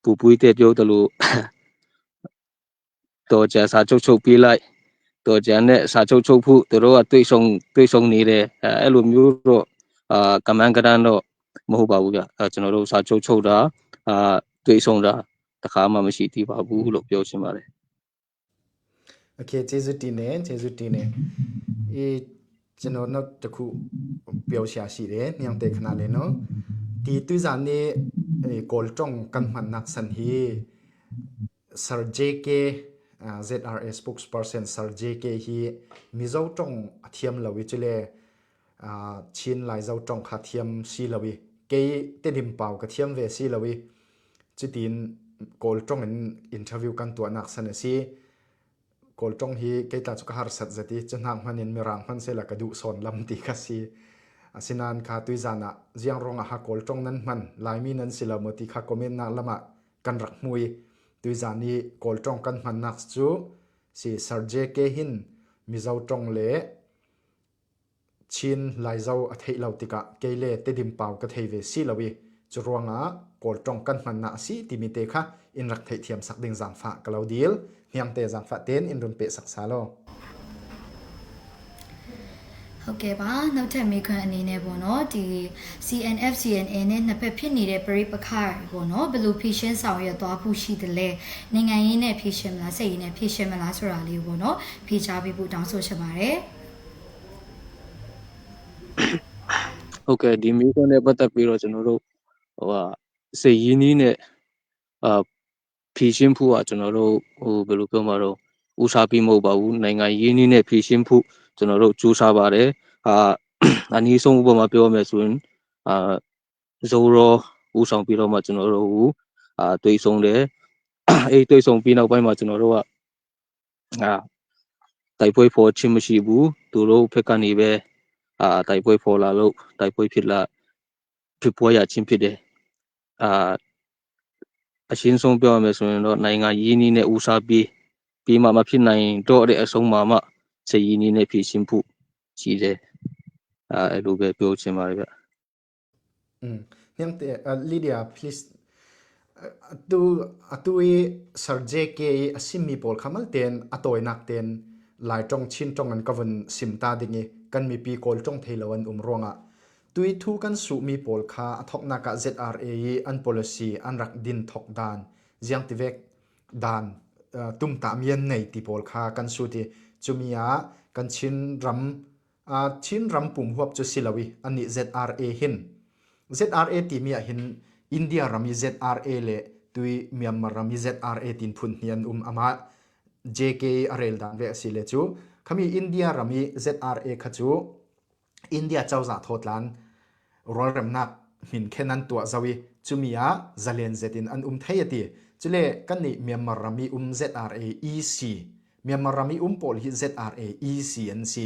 ပူပွေးတဲ့ပြောတယ်လို့တော်ကြစာချုပ်ပေးလိုက်တော်ကြနဲ့စာချုပ်ဖို့သူတို့ကတွေ့ဆုံနေတယ်အဲ့လိုမျိုးတော့ကမန်းကရန်တော့မဟုတ်ပါဘူးဗျကျွန်တော်တို့စာချုပ်တာတွေ့ဆုံတာတခါမှမရှိသေးပါဘူးလို့ပြောချင်ပါတယ်โอเคကျေးဇူးတင်နေကျွန်တော်နောက်တစ်ခုပြောရှာရှိတယ်ညောင်တဲ့ခဏလေးနော်ဒီသူဇာနေကောလ်တုံကန်မှန်နက်ဆန်ဟီ Sir JK ZRA spokesperson Sir JK hi mizo tong athiam lawi chule chin lai zo tong kha thiam si lawi ke te dim pau ka thiam ve si lawi chitin kol tong in interview kan tu anak san si kol tong hi ke ta chu ka har sat zati chunang manin mirang man se la ka du son lam ti kha si asinan kha tuizana jiang ronga ha kol tong nan man lai mi nan sila moti kha comment na lama kan rak mui tuizani kol tong kan man nak chu si Sir JK hin mizo tong le chin lai zo a thei lo tika ke le te dim pau ka thei ve si lawi chu ronga kol tong kan man na si ti mi te kha in rak thei thiam sak ding jang fa kalau deal hiam te jang fa ten in run pe sak sa lo ဟုတ်ကဲ့ပါနောက်ထပ်မေးခွန်းအနေနဲ့ပေါ့နော်ဒီ CNF CNA နဲ့နှစ်ဖက်ဖြစ်နေတဲ့ပရိပခါပေါ့နော်ဘယ်လိုဖြည့်ရှင်းဆောင်ရွက်သွားဖို့ရှိတယ်လဲနိုင်ငံရေးနဲ့ဖြည့်ရှင်းမလားစိတ်ရေးနဲ့ဖြည့်ရှင်းမလားဆိုတာလေးပေါ့နော်ဖြေချပေးဖို့တောင်းဆိုချင်ပါတယ်ဟုတ်ကဲ့ဒီမေးခွန်းနဲ့ပတ်သက်ပြီးတော့ကျွန်တော်တို့စိတ်ရင်းနှီးနဲ့ဖြည့်ရှင်းဖို့ကကျွန်တော်တို့ဘယ်လိုပြောမှာတော့ဦးစားပြီးမဟုတ်ပါဘူးနိုင်ငံရင်းနှီးနဲ့ဖြည့်ရှင်းဖို့ကျွန်တော်တို့ကြိုးစားပါတယ်အနည်းဆုံးဥပမာပြောမယ်ဆိုရင်ဇိုရောဦးဆောင်ပြီးတော့မှကျွန်တော်တို့တွေ့ဆုံတယ်အဲ့တွေ့ဆုံပြီးနောက်ပိုင်းမှာကျွန်တော်တို့ကတိုက်ပွဲဖော်ခြင်းမရှိဘူးသူတို့ဖက်ကနေပဲတိုက်ပွဲဖော်လာလို့တိုက်ပွဲဖြစ်ပွဲရခြင်းဖြစ်တယ်အရှင်းဆုံးပြောရမယ်ဆိုရင်တော့နိုင်ငံရင်းနှီးနဲ့ဦးစားပြီးမှမဖြစ်နိုင်တော့တဲ့အဆုံးမှာမှစိတ်ရင်းနှီးနဲ့ဖြည့်ရှင်းဖို့ရှိတယ်အဲ့လိုပဲပြောချင်ပါတယ်ဗျNiente, Lydia, please. Tu Sir JK asimi pol kamal ten atoy nak ten lai tong chin tong an kavan simta dingi kan mi pi kol tong theilawan umronga. Tui thu kan su mi pol kha athok naka ZRA an policy an rak din thok dan jiang tivek dan tum ta mian nei ti pol kha kan su ti chumia kan chin ram pum huap chu silawi ani ZRA hin ZRA ti mi hin India rami ZRA le tui Myanmar rami ZRA tin phun hian ama JK arel dan ve si le chu khami India rami ZRA kha chu India chawza thotlan rol ramnak min khenan tua zawi chumia zalen zetin an thayati chule kan ni Myanmar rami ZRA EC Myanmar rami pol hi ZRA EC an si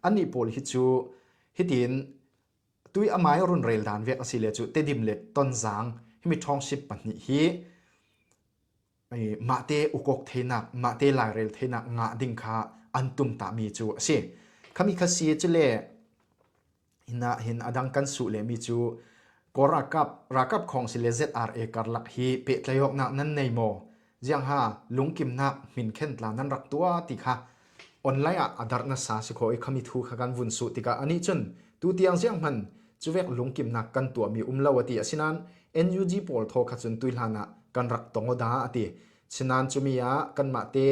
ani pol hi chu hitin tui amai run rail dan vek asile chu te dim let ton zang himi thongship pani hi ma te ukok theina ma te lai rail theina nga ding kha antum ta mi chu ase khami khasi chule hin adang kan su le mi chu korakap khong sile ZRA karlak hi pe tlayok na nan nei mo jiang ha lungkim na min khen tla nan rak tua ti kha online adar na sa si khoi khami thu kha kan vun su tika ani chun tu tiang jiang man chuwek lungkim nak kan tua mi umlawati asinan NUG pol tho kha chun tuilhana kan rak tongoda ati sinan chumia kan ma te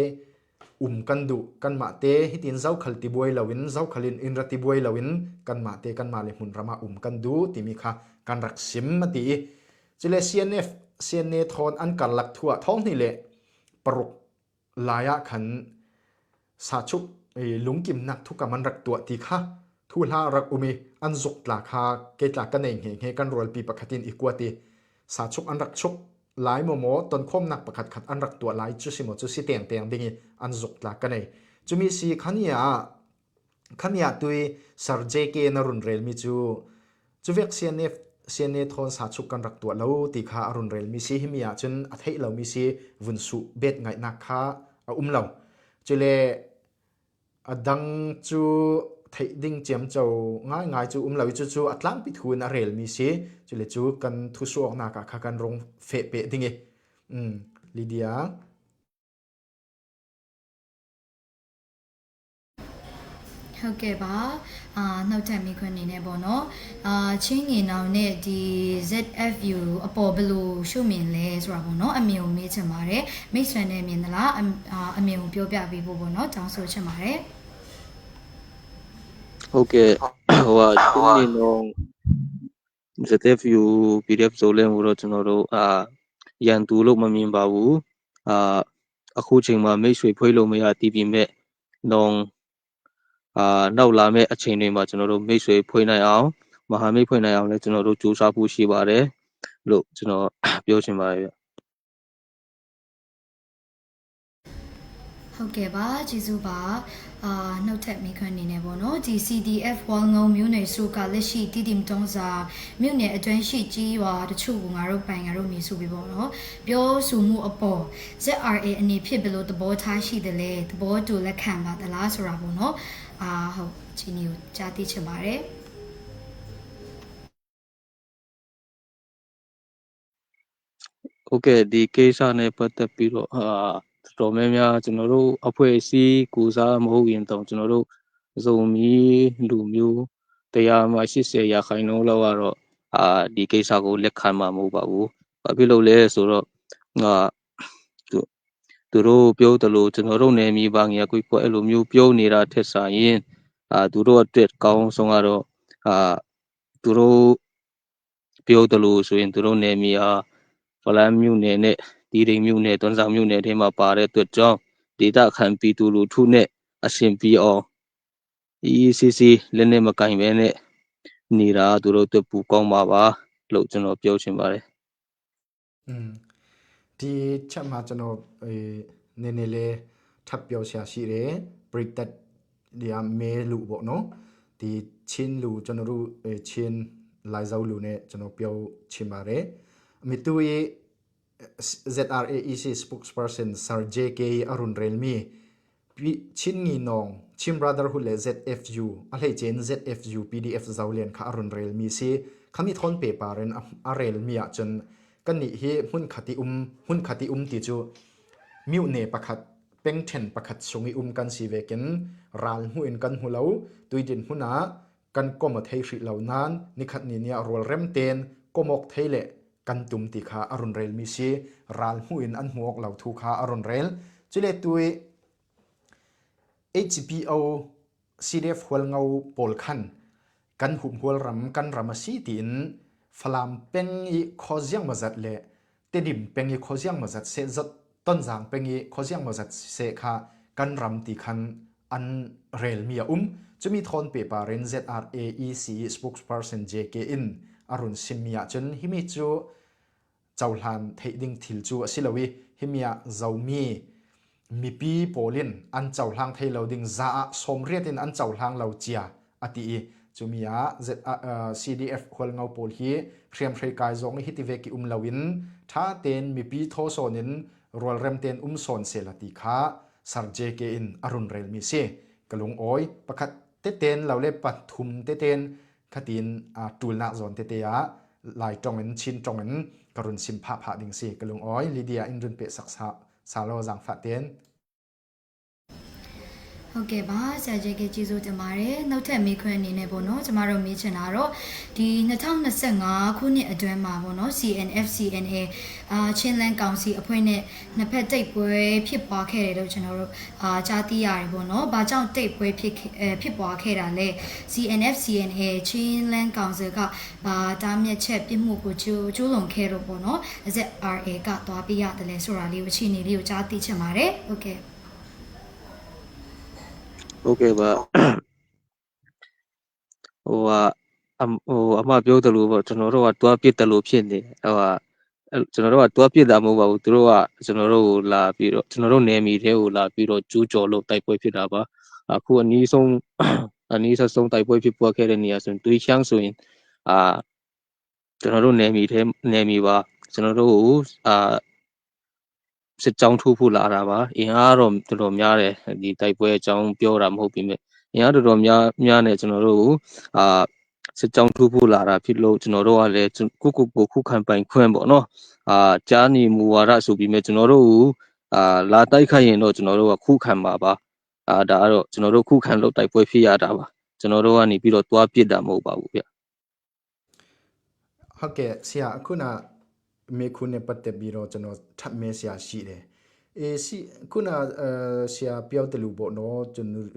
kan du kan ma te hitin zau khalti boi lawin zau khalin inrati boi lawin kan ma le mun rama kan du timi kha kan rak sim mati chile CNA thon an kan lak thua thong ni le paruk laya khan sa chuk lungkim nak thu ka man rak tua ti kha thula rak umi an zuk tla kha ke tla kan nei nge kan rol pi pakhatin ikwati sa chuk an rak chuk lai momo ton khom nak pakhat khat an rak tua lai chu simo chu si teng dingi an zuk tla kan nei chumi si khania tui Sir JK na run rel mi chu vek CNF เซียนเนทอนสาชุกันรักตัวเราตีขาอรุณเรลมีซีหิมีอาจนอัธยเรามีซีวุนสุเบ็ดไงนักขาเราจุเลดังจูไทยดิ้งเจียมเจ้าง่ายจูเราจูอัตลังปิดหุนเรลมีซีจุเลจูกันทุสวกนักขากันรงเฟะเปะดิ้งลิเดียဟုတ်ကဲ့ပါနှုတ်ထက်မိခွန်းနေနဲ့ပေါ့နော်ချင်းငင်နောင်နဲ့ဒီ ZFU အပေါ်ဘယ်လိုရှုမြင်လဲဆိုတာပေါ့နော်အမြင်ကိုမေးချင်ပါတယ်မိတ်ဆွေနဲ့မြင်သလားအမြင်ကိုပြောပြပေးဖို့ပေါ့နော်တောင်းဆိုချင်ပါတယ်ဟုတ်ကဲ့ဟိုဟာချင်းနေတော့ ZFU PDF ဆိုလဲမို့တော့ကျွန်တော်တို့ရန်သူလို့မမြင်ပါဘူးအခုချိန်မှာမိတ်ဆွေဖွဲ့လို့မရတည်ပြီးမဲ့တော့နောက်လာမဲ့အချိန်တွေမှာကျွန်တော်တို့မိတ်ဆွေဖွဲ့နိုင်အောင်မဟာမိတ်ဖွဲ့နိုင်အောင်လည်းကျွန်တော်တို့ကြိုးစားဖို့ရှိပါတယ်လို့ကျွန်တော်ပြောချင်ပါတယ်ဗျဟုတ်ကဲ့ပါကျေးဇူးပါနှုတ်ထက်မိခွန်းနေနဲ့ပေါ့နော်ဒီ CDF ဝေါငုံမြို့နယ်စုကလက်ရှိတည်တည်တုံးစာမြို့နယ်အတွင်းရှိကြီးရွာတချို့ကငါတို့ပိုင်ငါတို့မြေစုပြီးပေါ့နော်ပြောဆိုမှုအပေါ် ZRA အနေဖြစ်ဘယ်လိုသဘောထားရှိတယ်လဲသဘောတူလက်ခံပါသလားဆိုတာပေါ့နော်ဟုတ်ချင်းကိုကြားသိချင်ပါတယ်ဟုတ်ကဲ့ဒီကိစ္စနဲ့ပတ်သက်ပြီးတော့တော်များများကျွန်တော်တို့အဖွဲ့အစည်းကူစားမဟုတ်ရင်တော့ကျွန်တော်တို့စုံမီလူမျိုး180%လောက်ကတော့ဒီကိစ္စကိုလက်ခံမှာမဟုတ်ပါဘူးဘာဖြစ်လို့လဲဆိုတော့သူတို့ပြောတယ်လို့ကျွန်တော်တို့နယ်မြေပါငယ်ကိုအဲ့လိုမျိုးပြောနေတာထက်ဆိုင်ရင်သူတို့အတွက်ကောင်းဆုံးကတော့သူတို့ပြောတယ်လို့ဆိုရင်သူတို့နယ်မြေဖလန်းမြို့နယ်နဲ့ဒီရိမ်မြို့နယ်တွန်းဆောင်မြို့နယ်ထဲမှာပါတဲ့အတွက်ကြောင့်ဒေတာခံပြည်သူလူထုနဲ့အရှင်ပြီးအောင် ECC လည်းနဲ့မကင်ပဲနဲ့နေတာသူတို့အတွက်ပူကောင်းပါလို့ကျွန်တော်ပြောချင်ပါတယ်ဒီချက်မှာကျွန်တော်နည်းနည်းလေးထပ်ပြောရှာရှိတယ် break that ဒီအမဲလူပေါ့နော်ဒီချင်းလူကျွန်တော်တို့ချင်းလိုက်ဇောလူနဲ့ကျွန်တော်ပြောချင်ပါတယ်အမေတူရဲ့ ZRAEC spokesperson Sir JK Arun Relmi chin ngi nong chim brotherhood le ZFU a hlei chen ZFU PDF zawlen kha Arun Relmi si khami thon paper en a Relmi a chon kan ni hi hun khati ti chu miu ne pakhat peng then pakhat sungi kan si veken ral hu in kan hulo tuidin huna kan koma thei hri lo nan ni khat ni nia rol rem ten komok theile kan tum ti kha Arun Rel mi si ral hu in an huok lo thu kha Arun Rel chile tui HPO CDF hwal ngau pol khan kan hum hwal ram kan ramasi tin falam peng i khozyang mazat le tedim peng i khozyang mazat se zat ton jang peng i khozyang mazat se kha kan ram ti khan an rel mi chumi thon paper ren ZRAEC spokesperson JK in Arun Simia chun himi chu chawlan theiding thil chu asilawi himia zawmi mipi polin an chawlang theilo ding za somriatin an chawlang lo chia ati chumia CDF holngau pol hi khriam threi kai zong hi tiveki lawin tha ten mipi tho sonin rol rem ten son selati kha Sar JK in Arun Rel mi se kalung oi pakhat te ten lawle pathum te ten khatin tulna zon te ya lai tongen chin tongen karun sim pha ding si kalung oi Lydia Indrun pe saksa salo jang fa ten ဟုတ်ကဲ့ပါဆရာကြီးကကျေးဇူးတင်ပါတယ်နောက်ထပ်မေးခွန်းအနေနဲ့ပေါ့နော်ကျမတို့မေးချင်တာတော့ဒီ2025ခုနှစ်အတွင်းမှာပေါ့နော် CNF-CNA ချင်းလန်းကောင်စီအဖွဲ့နဲ့နှစ်ဖက်တိတ်ပွဲဖြစ်ပွားခဲ့တယ်လို့ကျွန်တော်တို့ကြားသိရတယ်ပေါ့နော်ဘာကြောင့်တိတ်ပွဲဖြစ်ပွားခဲ့တာလဲ CNF-CNA ချင်းလန်းကောင်စီကတားမြစ်ချက်ပြစ်မှုကိုကျူးလွန်ခဲ့တော့ပေါ့နော် ZRA ကသွားပြရတယ်လဲဆိုတာလေးကိုအခြေအနေလေးကိုကြားသိချင်ပါတယ်ဟုတ်ကဲ့ဟုတ်ကဲ့ပါအမပြောတယ်လို့ပေါ့ကျွန်တော်တို့ကတွားပြစ်တယ်လို့ဖြစ်နေကျွန်တော်တို့ကတွားပြစ်တာမဟုတ်ပါဘူးသူတို့ကကျွန်တော်တို့ကိုလာပြီးတော့ကျွန်တော်တို့နယ်မြေတွေကိုလာပြီးတော့ကျူးကျော်လို့တိုက်ပွဲဖြစ်တာပါအခုအနည်းဆုံးတိုက်ပွဲဖြစ်ပွားခဲ့တဲ့နေရာဆိုရင်တွေးချမ်းဆိုရင် ကျွန်တော်တို့နယ်မြေပါကျွန်တော်တို့စစ်ကြောင်းထိုးဖို့လာတာပါအင်အားတော့တော်တော်များတယ်ဒီတိုက်ပွဲအကြောင်းပြောတာမဟုတ်ပြီမဲ့အင်အားတော်တော်များနေကျွန်တော်တို့စစ်ကြောင်းထိုးဖို့လာတာဖြစ်လို့ကျွန်တော်တို့ကလည်းကိုခုခံပိုင်ခွင့်ပေါ့နော်ကြားနေမူဝါဒဆိုပြီးမဲ့ကျွန်တော်တို့လာတိုက်ခိုက်ရင်တော့ကျွန်တော်တို့ကခုခံပါပါဒါကတော့ကျွန်တော်တို့ခုခံလို့တိုက်ပွဲဖြစ်ရတာပါကျွန်တော်တို့ကနေပြီးတော့တွားပစ်တာမဟုတ်ပါဘူးဗျဟုတ်ကဲ့ဆရာအခုနမေခုနဲ့ပတ်သက်ပြီးတော့ကျွန်တော်ထပ်မဲဆရာရှိတယ်စီခုနဆရာပြောတယ်လို့ပေါ့နော်ကျွန်တော်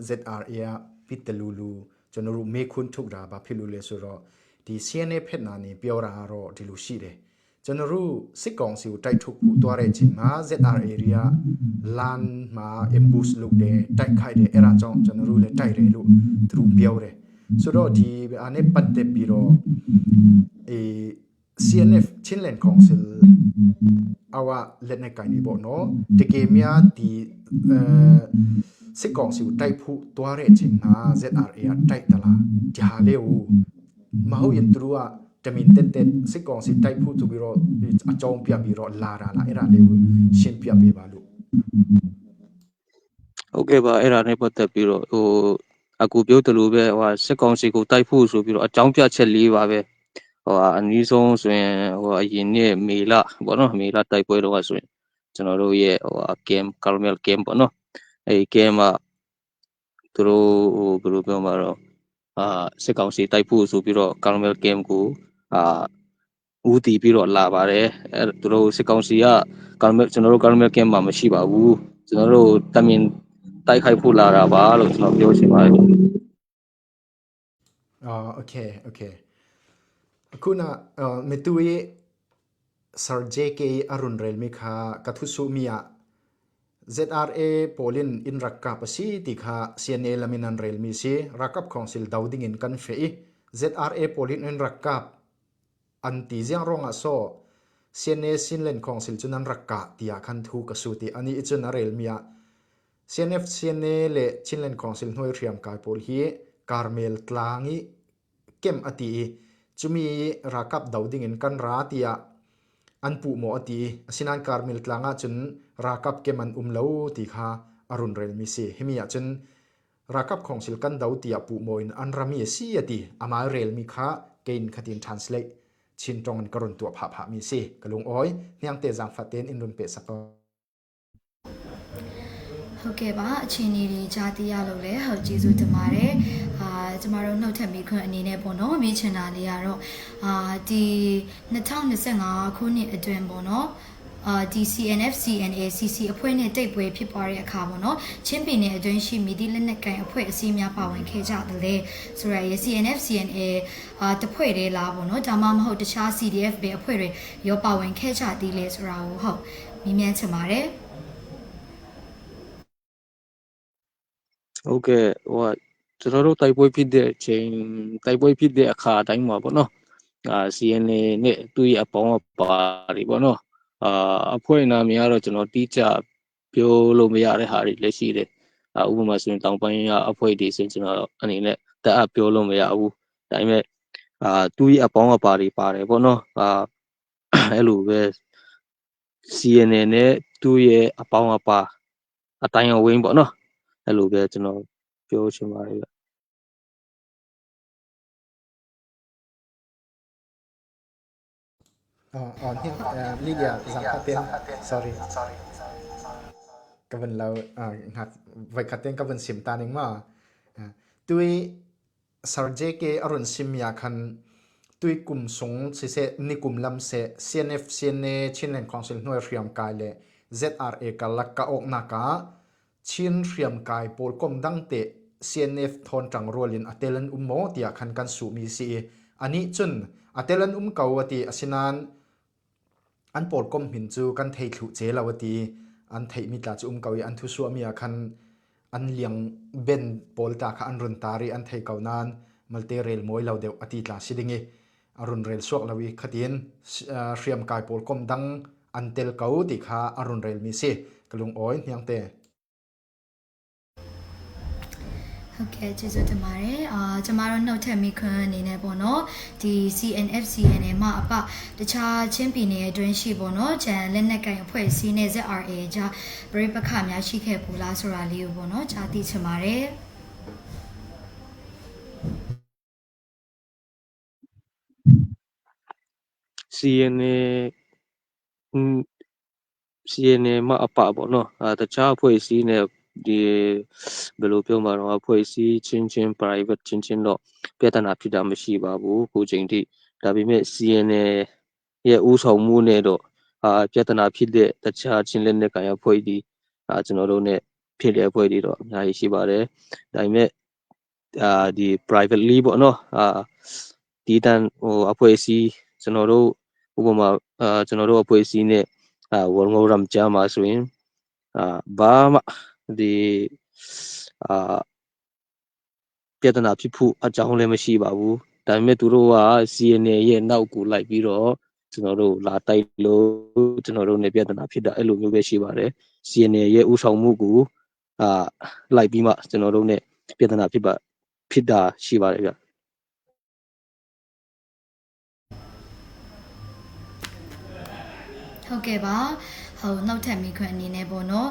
ZRA ပစ်တယ်လို့ကျွန်တော်မေခွန်းထုတ်တာဘာဖြစ်လို့လဲဆိုတော့ဒီ CNA ဖက်နာနေပြောတာတော့ဒီလိုရှိတယ်ကျွန်တော်တို့စစ်ကောင်စီကိုတိုက်ထုတ်ဖို့တွားတဲ့အချိန်မှာ ZRA area land မှာ ambush လုပ်တယ်တိုက်ခိုက်တယ်အဲ့ဒါကြောင့်ကျွန်တော်တို့လည်းတိုက်တယ်လို့သူတို့ပြောတယ်ဆိုတော့ဒီအနေပတ်သက်ပြီးတော့CNF Chinland Council အဝလက်နဲ့ကိုင်နေပေါ့နော်တကယ်များဒီစစ်ကောင်စီကိုတိုက်ဖို့တွားတဲ့အချိန်မှာ ZRA တိုက်တလားဒီဟာလေးကိုမဟုတ်ရင်သူတို့ကတမင်တက်စစ်ကောင်စီတိုက်ဖို့ဆိုပြီးတော့အကြောင်းပြပြီးတော့လာတာလားအဲ့ဒါလေးကိုရှင်းပြပေးပါလို့ဟုတ်ကဲ့ပါအဲ့ဒါနဲ့ပတ်သက်ပြီးတော့အခုပြောသလိုပဲစစ်ကောင်စီကိုတိုက်ဖို့ဆိုပြီးတော့အကြောင်းပြချက်လေးပါပဲအနည်းဆုံးဆိုရင်အရင်နေ့မေလပေါ့နော်မေလတိုက်ပွဲတော့ဆိုရင်ကျွန်တော်တို့ရဲ့game Carmel game ပေါ့နော်အဲ့ game ကသူတို့ဘယ်လိုပြောမှာတော့စစ်ကောင်စီတိုက်ဖို့ဆိုပြီးတော့ Carmel game ကိုဦးတည်ပြီးတော့လာပါတယ်အဲ့သူတို့စစ်ကောင်စီကကျွန်တော်တို့ Carmel game မှာမရှိပါဘူးကျွန်တော်တို့တမင်တိုက်ခိုက်ဖို့လာတာပါလို့ကျွန်တော်ပြောချင်ပါတယ်โอเคအခုနမေတူရဲ့ Sir JK Arun Rail Mikha Kathusu Mia ZRA Polin in Rakka Pasi Tikha CNA Laminan Rail Mi Si Rakap Council Dowding in Kan Fei ZRA Polin in Rakka Anti Jiang Ronga So CNA Sinlen Council Chunan Rakka Tia Kan Thu Kasuti Ani Ichun Rail Mia CNF CNA Le Chinlen Council Noi Riam Kai Pol Hi Carmel Tlangi Kem Ati Chumi Rakap Dowding in Kan Ratia Anpu Mo Ati Sinan Carmel Tlanga Chun Rakap Keman Umlau Tikha Arun Rail Misi Himia Chun Rakap Council Kan Dautia Pu Mo in Anrami Si Ati Ama Rail Mikha Gain Khatin Translate Chin Tong Karun Tua Pha Misi Kalung Oi Niang Te Jang Faten in Run Pe Sapa ဟုတ်ကဲ့ပါအချင်းကြီးတွေကြားသိရလို့လဲဟုတ်ကျေးဇူးတင်ပါတယ်ကျမတို့နှုတ်ထပ်မိခွန်းအနေနဲ့ပေါ့နော်မြင်ချင်တာလေးကတော့ဒီ2025ခုနှစ်အတွင်းပေါ့နော်ဒီ CNF CNA CC အဖွဲ့နဲ့တိတ်ပွဲဖြစ်ပွားတဲ့အခါပေါ့နော်ချင်းပင်နယ်အတွင်းရှိမိသည့်လက်နက်ကိုင်အဖွဲ့အစည်းများပါဝင်ခဲ့ကြတယ်လေဆိုရယ် CNF CNA တဖွဲ့တည်းလားပေါ့နော်ဒါမှမဟုတ်တခြား CDF ပဲအဖွဲ့တွေရောပါဝင်ခဲ့ကြသေးလေဆိုတာကိုဟုတ်မြင်မြန်ချင်ပါတယ်ဟုတ်ကဲ့ကျွန်တော်တို့တိုက်ပွဲဖြစ်တဲ့အချိန်တိုက်ပွဲဖြစ်တဲ့အခါတိုင်းမှာပေါ့နော်CNA နဲ့သူ့ရဲ့အပေါင်းအပါတွေပေါ့နော်အဖွဲ့နာမည်ကတော့ကျွန်တော်တိကျပြောလို့မရတဲ့ဟာတွေလည်းရှိတယ်ဥပမာဆိုရင်တောင်ပိုင်းအဖွဲ့တွေဆိုရင်ကျွန်တော်အနေနဲ့တအားပြောလို့မရဘူးဒါပေမဲ့သူ့ရဲ့အပေါင်းအပါတွေပါတယ်ပေါ့နော်အဲ့လိုပဲ CNA နဲ့သူ့ရဲ့အပေါင်းအပါအတိုင်းအဝင်းပေါ့နော်အဲ့လိုပဲကျွန်တော်ပြောချင်ပါတယ်ဗျเนี่ยLydia Zangkaten sorry kaban lau ngat vai khaten kaban sim taning ma tui sarje ke arun sim ya khan tui kum sung se ni kum lam se CNF CNA Chinland Council noi riam kai le ZRA kalak ka ok na ka chin riam kai pol kom dang te CNF thon tang rolin atelan ummo tia khan kan su mi si ani chun atelan kawati asinan an pol kom hin chu kan thei thlu che lawati an thei mi tla chu kawi an thu su amia khan an liang ben pol ta kha an run tari an thei kaunan malte rel moi lo deu ati tla sidingi arun rel sok lawi khatin hriam kai pol kom dang an tel kau ti kha arun rel mi se kalung oi niang te ဟုတ်ကဲ့ကျေးဇူးတင်ပါတယ်ကျမတို့နှုတ်ထက်မိခွန်းအနေနဲ့ပေါ့နော်ဒီ CNFCN နဲ့မှအပတခြားချင်းပြည်နယ်အတွင်းရှိပေါ့နော်ဂျန်လက်နက်ကိုင်အဖွဲ့အစည်းနဲ့ ZRA ကြားပြိပခများရှိခဲ့ဘူးလားဆိုတာလေးကိုပေါ့နော်ကြားသိချင်ပါတယ် CNA CNA မှာအပပေါ့နော်တခြားအဖွဲ့အစည်းနဲ့ဒီဘယ်လိုပြောမှာတော့အဖွဲ့အစည်းချင်း private ချင်းတော့ပြဿနာဖြစ်တာမရှိပါဘူးခုချိန်ထိဒါပေမဲ့ CNA ရဲ့ဥဆောင်မှုနဲ့တော့ပြဿနာဖြစ်တဲ့တခြားချင်းလက်နက်ကိုင်အဖွဲ့ဒီကျွန်တော်တို့ ਨੇ ဖြစ်တဲ့အဖွဲ့တွေတော့အများကြီးရှိပါတယ်ဒါပေမဲ့ဒီ privately ပေါ့နော်ဒီတန်ဟိုအဖွဲ့အစည်းကျွန်တော်တို့ဥပမာကျွန်တော်တို့အဖွဲ့အစည်းနဲ့ဝေါ်ငိုရမ်ချာမှာဆိုရင်ဘာမှဒီပြဿနာဖြစ်ဖို့အကြောင်းလည်းမရှိပါဘူးဒါပေမဲ့သူတို့က CNA ရဲ့နောက်ကိုလိုက်ပြီးတော့ကျွန်တော်တို့လာတိုက်လို့ကျွန်တော်တို့ ਨੇ ပြဿနာဖြစ်တာအဲ့လိုမျိုးပဲရှိပါတယ် CNA ရဲ့ဥဆောင်မှုကိုလိုက်ပြီးမှကျွန်တော်တို့ ਨੇ ပြဿနာဖြစ်တာရှိပါတယ်ဗျဟုတ်ကဲ့ပါဟိုနှုတ်ထက်မိခွန်းအနေနဲ့ပေါ့နော်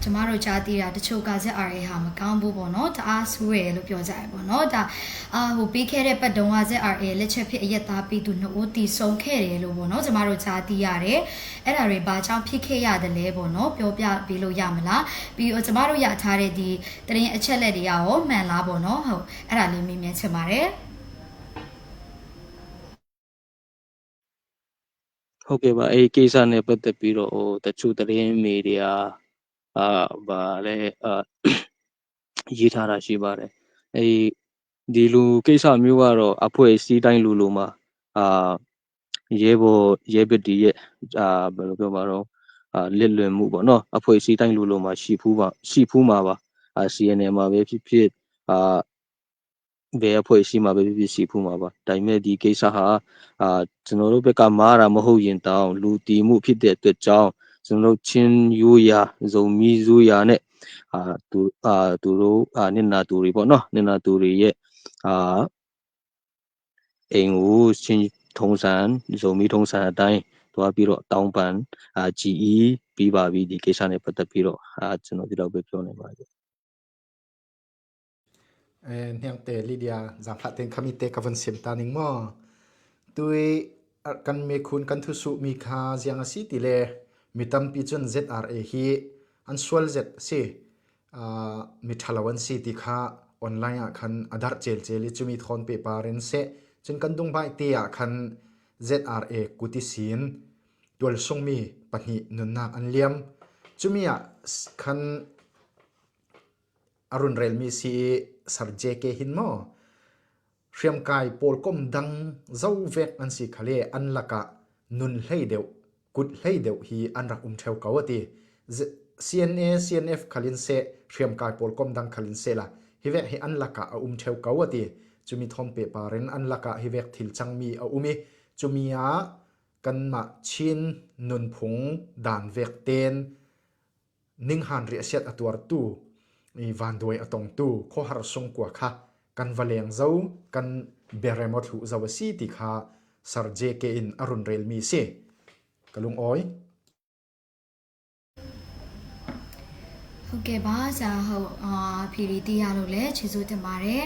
ကျမတို့ကြားသိတာတချို့က ZRA ဟာမကောင်းဘူးပေါ့နော်တအားဆူးရယ်လို့ပြောကြရပေါ့နော်ဒါဟိုပြီးခဲ့တဲ့ပတ်တုန်းက ZRA လက်ချက်ဖြစ်အရက်သားပြီးသူ2ဦးတီဆုံးခဲ့တယ်လို့ပေါ့နော်ကျမတို့ကြားသိရတယ်အဲ့ဒါတွေဘာကြောင့်ဖြစ်ခဲ့ရတယ်လဲပေါ့နော်ပြောပြပေးလို့ရမလားပြီးတော့ကျမတို့ရထားတဲ့ဒီတရင်အချက်လက်တွေကရောမှန်လားပေါ့နော်ဟုတ်အဲ့ဒါလေးမေးမြန်းချင်ပါတယ်ဟုတ်ကဲ့ပါအဲ့ဒီကိစ္စနဲ့ပတ်သက်ပြီးတော့တချို့သတင်းမီဒီယာဗာလဲရေးထားတာရှိပါတယ်အဲ့ဒီလူကိစ္စမျိုးကတော့အဖွဲ့အစည်းတိုင်းလူမှာရဲဘက်ဒီရဲ့ဘယ်လိုပြောမှာတော့လက်လွန်မှုပေါ့နော်အဖွဲ့အစည်းတိုင်းလူမှာရှိဖူးမှာပါCNA မှာပဲဖြစ်ဖြစ်ဘယ်အဖွဲ့အစည်းမှာပဲဖြစ်ဖြစ်ရှိဖူးမှာပါဒါပေမဲ့ဒီကိစ္စဟာကျွန်တော်တို့ဘက်ကမားတာမဟုတ်ရင်တောင်လူတီမှုဖြစ်တဲ့အတွက်ကြောင့်ကျွန်တော်တို့ချင်းရိုးရာဇုံမီဇူရာနဲ့သူတို့နင်နာသူတွေပေါ့နော်နင်နာသူတွေရဲ့အိမ်ကိုချင်းထုံးစံဇုံမီထုံးစံအတိုင်းသွားပြီးတော့တောင်းပန်GE ပြီးပါပြီဒီကိစ္စနဲ့ပတ်သက်ပြီးတော့ကျွန်တော်ဒီတော့ပဲပြောနေပါတယ်เนี่ยเตลิเดียจางพลัดเต็งขมิเตกับวันเสียมตานิงมอตุยกันเมคุณกันทุสุมีคาเสียงสีติเลมีตั้มปีจน ZRA ฮีอันสวล Z สิมีทลาวันสีติคาออนไลน์คันอดาร์เจลลิจุมีทอนเปปาเรนเซจนกันดุงใบเตียคัน ZRA กุติสินตัวลส่งมีปนินุนนักอันเลียมจุมีคันอรุณเรลมีสีสารเจเกหินมอเรียมกายโปลก้มดังเจ้าเวกอันสีขะเลอันละกะนุนให้เดียวกุดให้เดียวฮีอันรักเทวกาวตี CNA CNF ขลินเซเรียมกายโปลก้มดังขลินเซละฮิเวกฮีอันละกะเทวกาวตีจุมีทอมเปปาเรนอันละกะฮิเวกทิลจังมีมีจุมีกันมาชินนุนพงด่านเวกเตนนิ่งหันเรียเสียดอตัวตู้มีวันด้วยอตงตู้ข้อหาสงกว่าค่ะกันวเลงเจ้ากันเบรมอถูเจ้าสีติค่ะสารเจเกอินอรุณเรลมีเสกลุงอ้อยဟုတ်ကဲ့ပါဆရာဟုတ်ဖီရီတီရလို့လည်းကျေးဇူးတင်ပါတယ်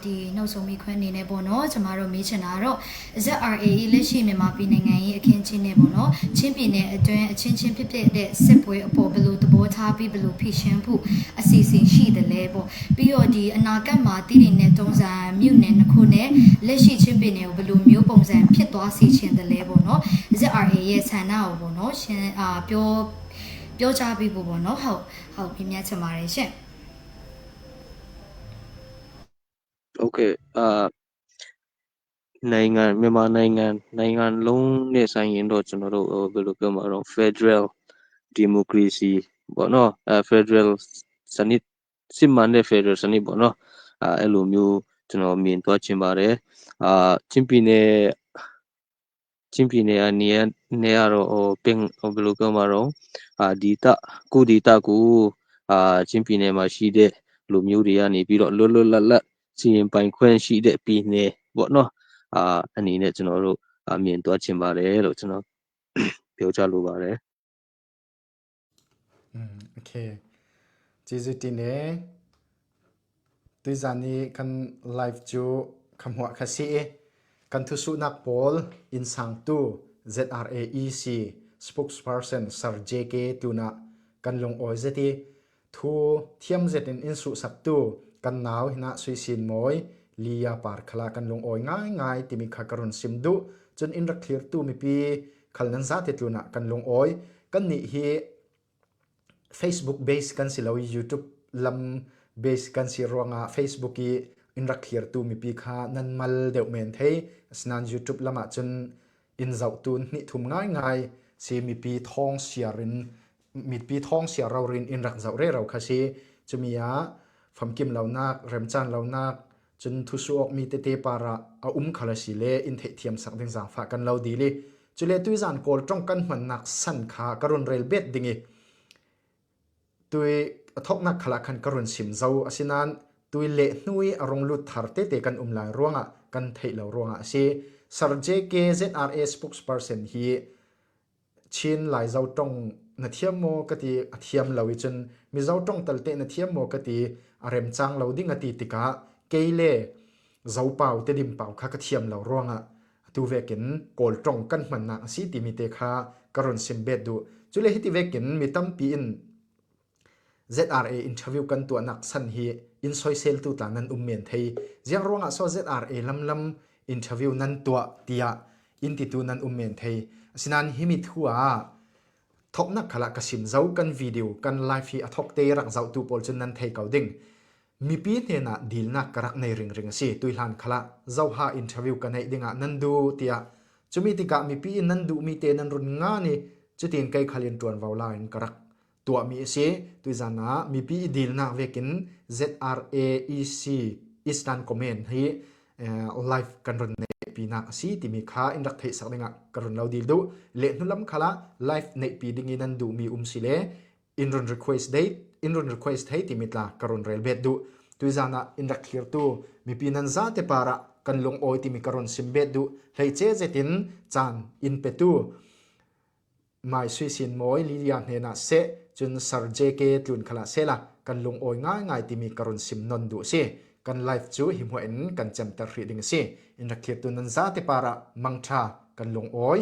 ဒီနှုတ်ဆုံးမိခွန်းအနေနဲ့ပေါ့နော်ကျမတို့မေးချင်တာတော့ ZRA လက်ရှိမြန်မာပြည်နိုင်ငံရေးအခင်းချင်းနဲ့ပေါ့နော်ချင်းပြည်နယ်အတွင်းအချင်းချင်းဖြစ်တဲ့စစ်ပွဲအပေါ်ဘယ်လိုသဘောထားပြီးဘယ်လိုဖိရှင်းဖို့အစီအစဉ်ရှိတယ်လဲပေါ့ပြီးတော့ဒီအနာဂတ်မှာတည်တည်နဲ့တုံးစံမြို့နယ်တစ်ခုနဲ့လက်ရှိချင်းပြည်နယ်ကိုဘယ်လိုမျိုးပုံစံဖြစ်သွားစေချင်တယ်လဲပေါ့နော် ZRA ရဲ့ဆန္ဒကိုပေါ့နော်ရှင်းပြောကြပြီးဖို့ပေါ့နော်ဟုတ်ပြမြတ်ချင်ပါတယ်ရှင်โอเคမြန်မာနိုင်ငံလုံးနဲ့ဆိုင်ရင်တော့ကျွန်တော်တို့ဘယ်လိုပြောမှာတော့ Federal Democracy ပေါ့နော်Federal စနစ်စစ်မှန်တဲ့ Federal စနစ်ပေါ့နော်အဲ့လိုမျိုးကျွန်တော်မြင်သွားချင်ပါတယ်ချင်းပြည်နယ်အနေရတော့ပင်ဘယ်လိုပြောမှာတော့ဒီတာကိုချင်းပြည်နယ်မှာရှိတဲ့ လူမျိုးတွေကနေပြီးတော့လွတ်လွတ်လပ်လပ်စီရင်ပိုင်ခွင့်ရှိတဲ့ပြည်နယ်ပေါ့နော်အနေနဲ့ကျွန်တော်တို့မြင်သွားချင်ပါတယ်လို့ကျွန်တော်ပြောချလိုပါတယ် โอเคจีจุดที่เนี่ยตุยจานี้กันไลฟ์จูคำหัวคสีกันทุสุนักพอลอินสังตู ZRAEC spokesperson Sir JK ตูนะกันลงออยเจตีทูเทียมเจตินอินสุสักตูกันหนาวหินะสุยสินมอยลียาปาร์คลากันลงออยง่ายๆที่มีขากรุณซิมดุจนอินรักเคลียร์ตูมีปีขัลนันซาติตูนะกันลงออยกันนี่ฮี Facebook base kan si lawi YouTube lam base kan si ronga Facebook ki in rak clear tu mi pi kha nan mal deu men thei snan YouTube lama chun in zau tu ni thum ngai si mi pi thong siarin mi pi thong sia rawrin in rak zau re raw kha si chumia famkim launak remchan launak chun thu su ok mi te para a khala si le in the thiam sak ding zang fa kan lo di li chule tu zan kol tong kan man nak san kha karun rel bet dingiตุยทอกนักขลักขันกรุณสิมเจ้าอสินันตุยเละนุยอารมณ์ลุดทาร์เตเตกันลายร่วงกันเทเหล่าร่วงสิสารเจเก ZRA spokesperson ฮีชินหลายเจ้าตรงนัทเทียมโมกติเทียมเหล่าวิจนมีเจ้าตรงตัลเตนัทเทียมโมกติอารมจังเหล่าดิ้งติติกะเกยเล่เจ้าเป่าเตดิมเป่าข้ากเทียมเหล่าร่วงตูเวกินโกลตรงกันมันนักสิติมีเตคากรุณสิมเบดดูจุเลหิติเวกินมีตั้มปีนZRA interview kan tu anak san hi in social tu ta nan men thei jiang ronga so ZRA lam interview nan tua tia in ti tu nan men thei sinan himit huwa thok nak khala kasim zau kan video kan live hi athok te rak zau tu pol chun nan thei kauding mi pi ne na dil na karak nei ring si tuilan khala zau ha interview kan nei dinga nan du tia chumi ti ka mi pi nan du mi te nan run nga ni chutin kai khalin tuan waula in karakตัวมีเสียตัวจานะมีปีดีลนักเวกิน ZRAEC Eastern Comment ให้ไลฟ์กันรุนในปีนักสีที่มีค่าอินดักเทสักนึงกันรุนเราดีดูเล่นนุล้ำขละไลฟ์ในปีดิ่งนั้นดูมีสิเลอินรุน request date อินรุน request ให้ที่มีตากันรุนเรลเบดดูตัวจานะอินดักเคลียร์ตัวมีปีนั้นซาเตปาระกันลงโอยที่มีกันรุนซิมเบดดูให้เจเจตินจานอินเปตูไม่สุยสินมอยลียาเนนะเซจนสารเจเกตุนขลาเซละกันลงโอยง่ายที่มีกรุณสิมนนดูเซกันไลฟ์จูหิมหัวเอ็นกันจำตะรีดิงเซอินรักเทียตุนันซาติปาระมังชากันลงโอย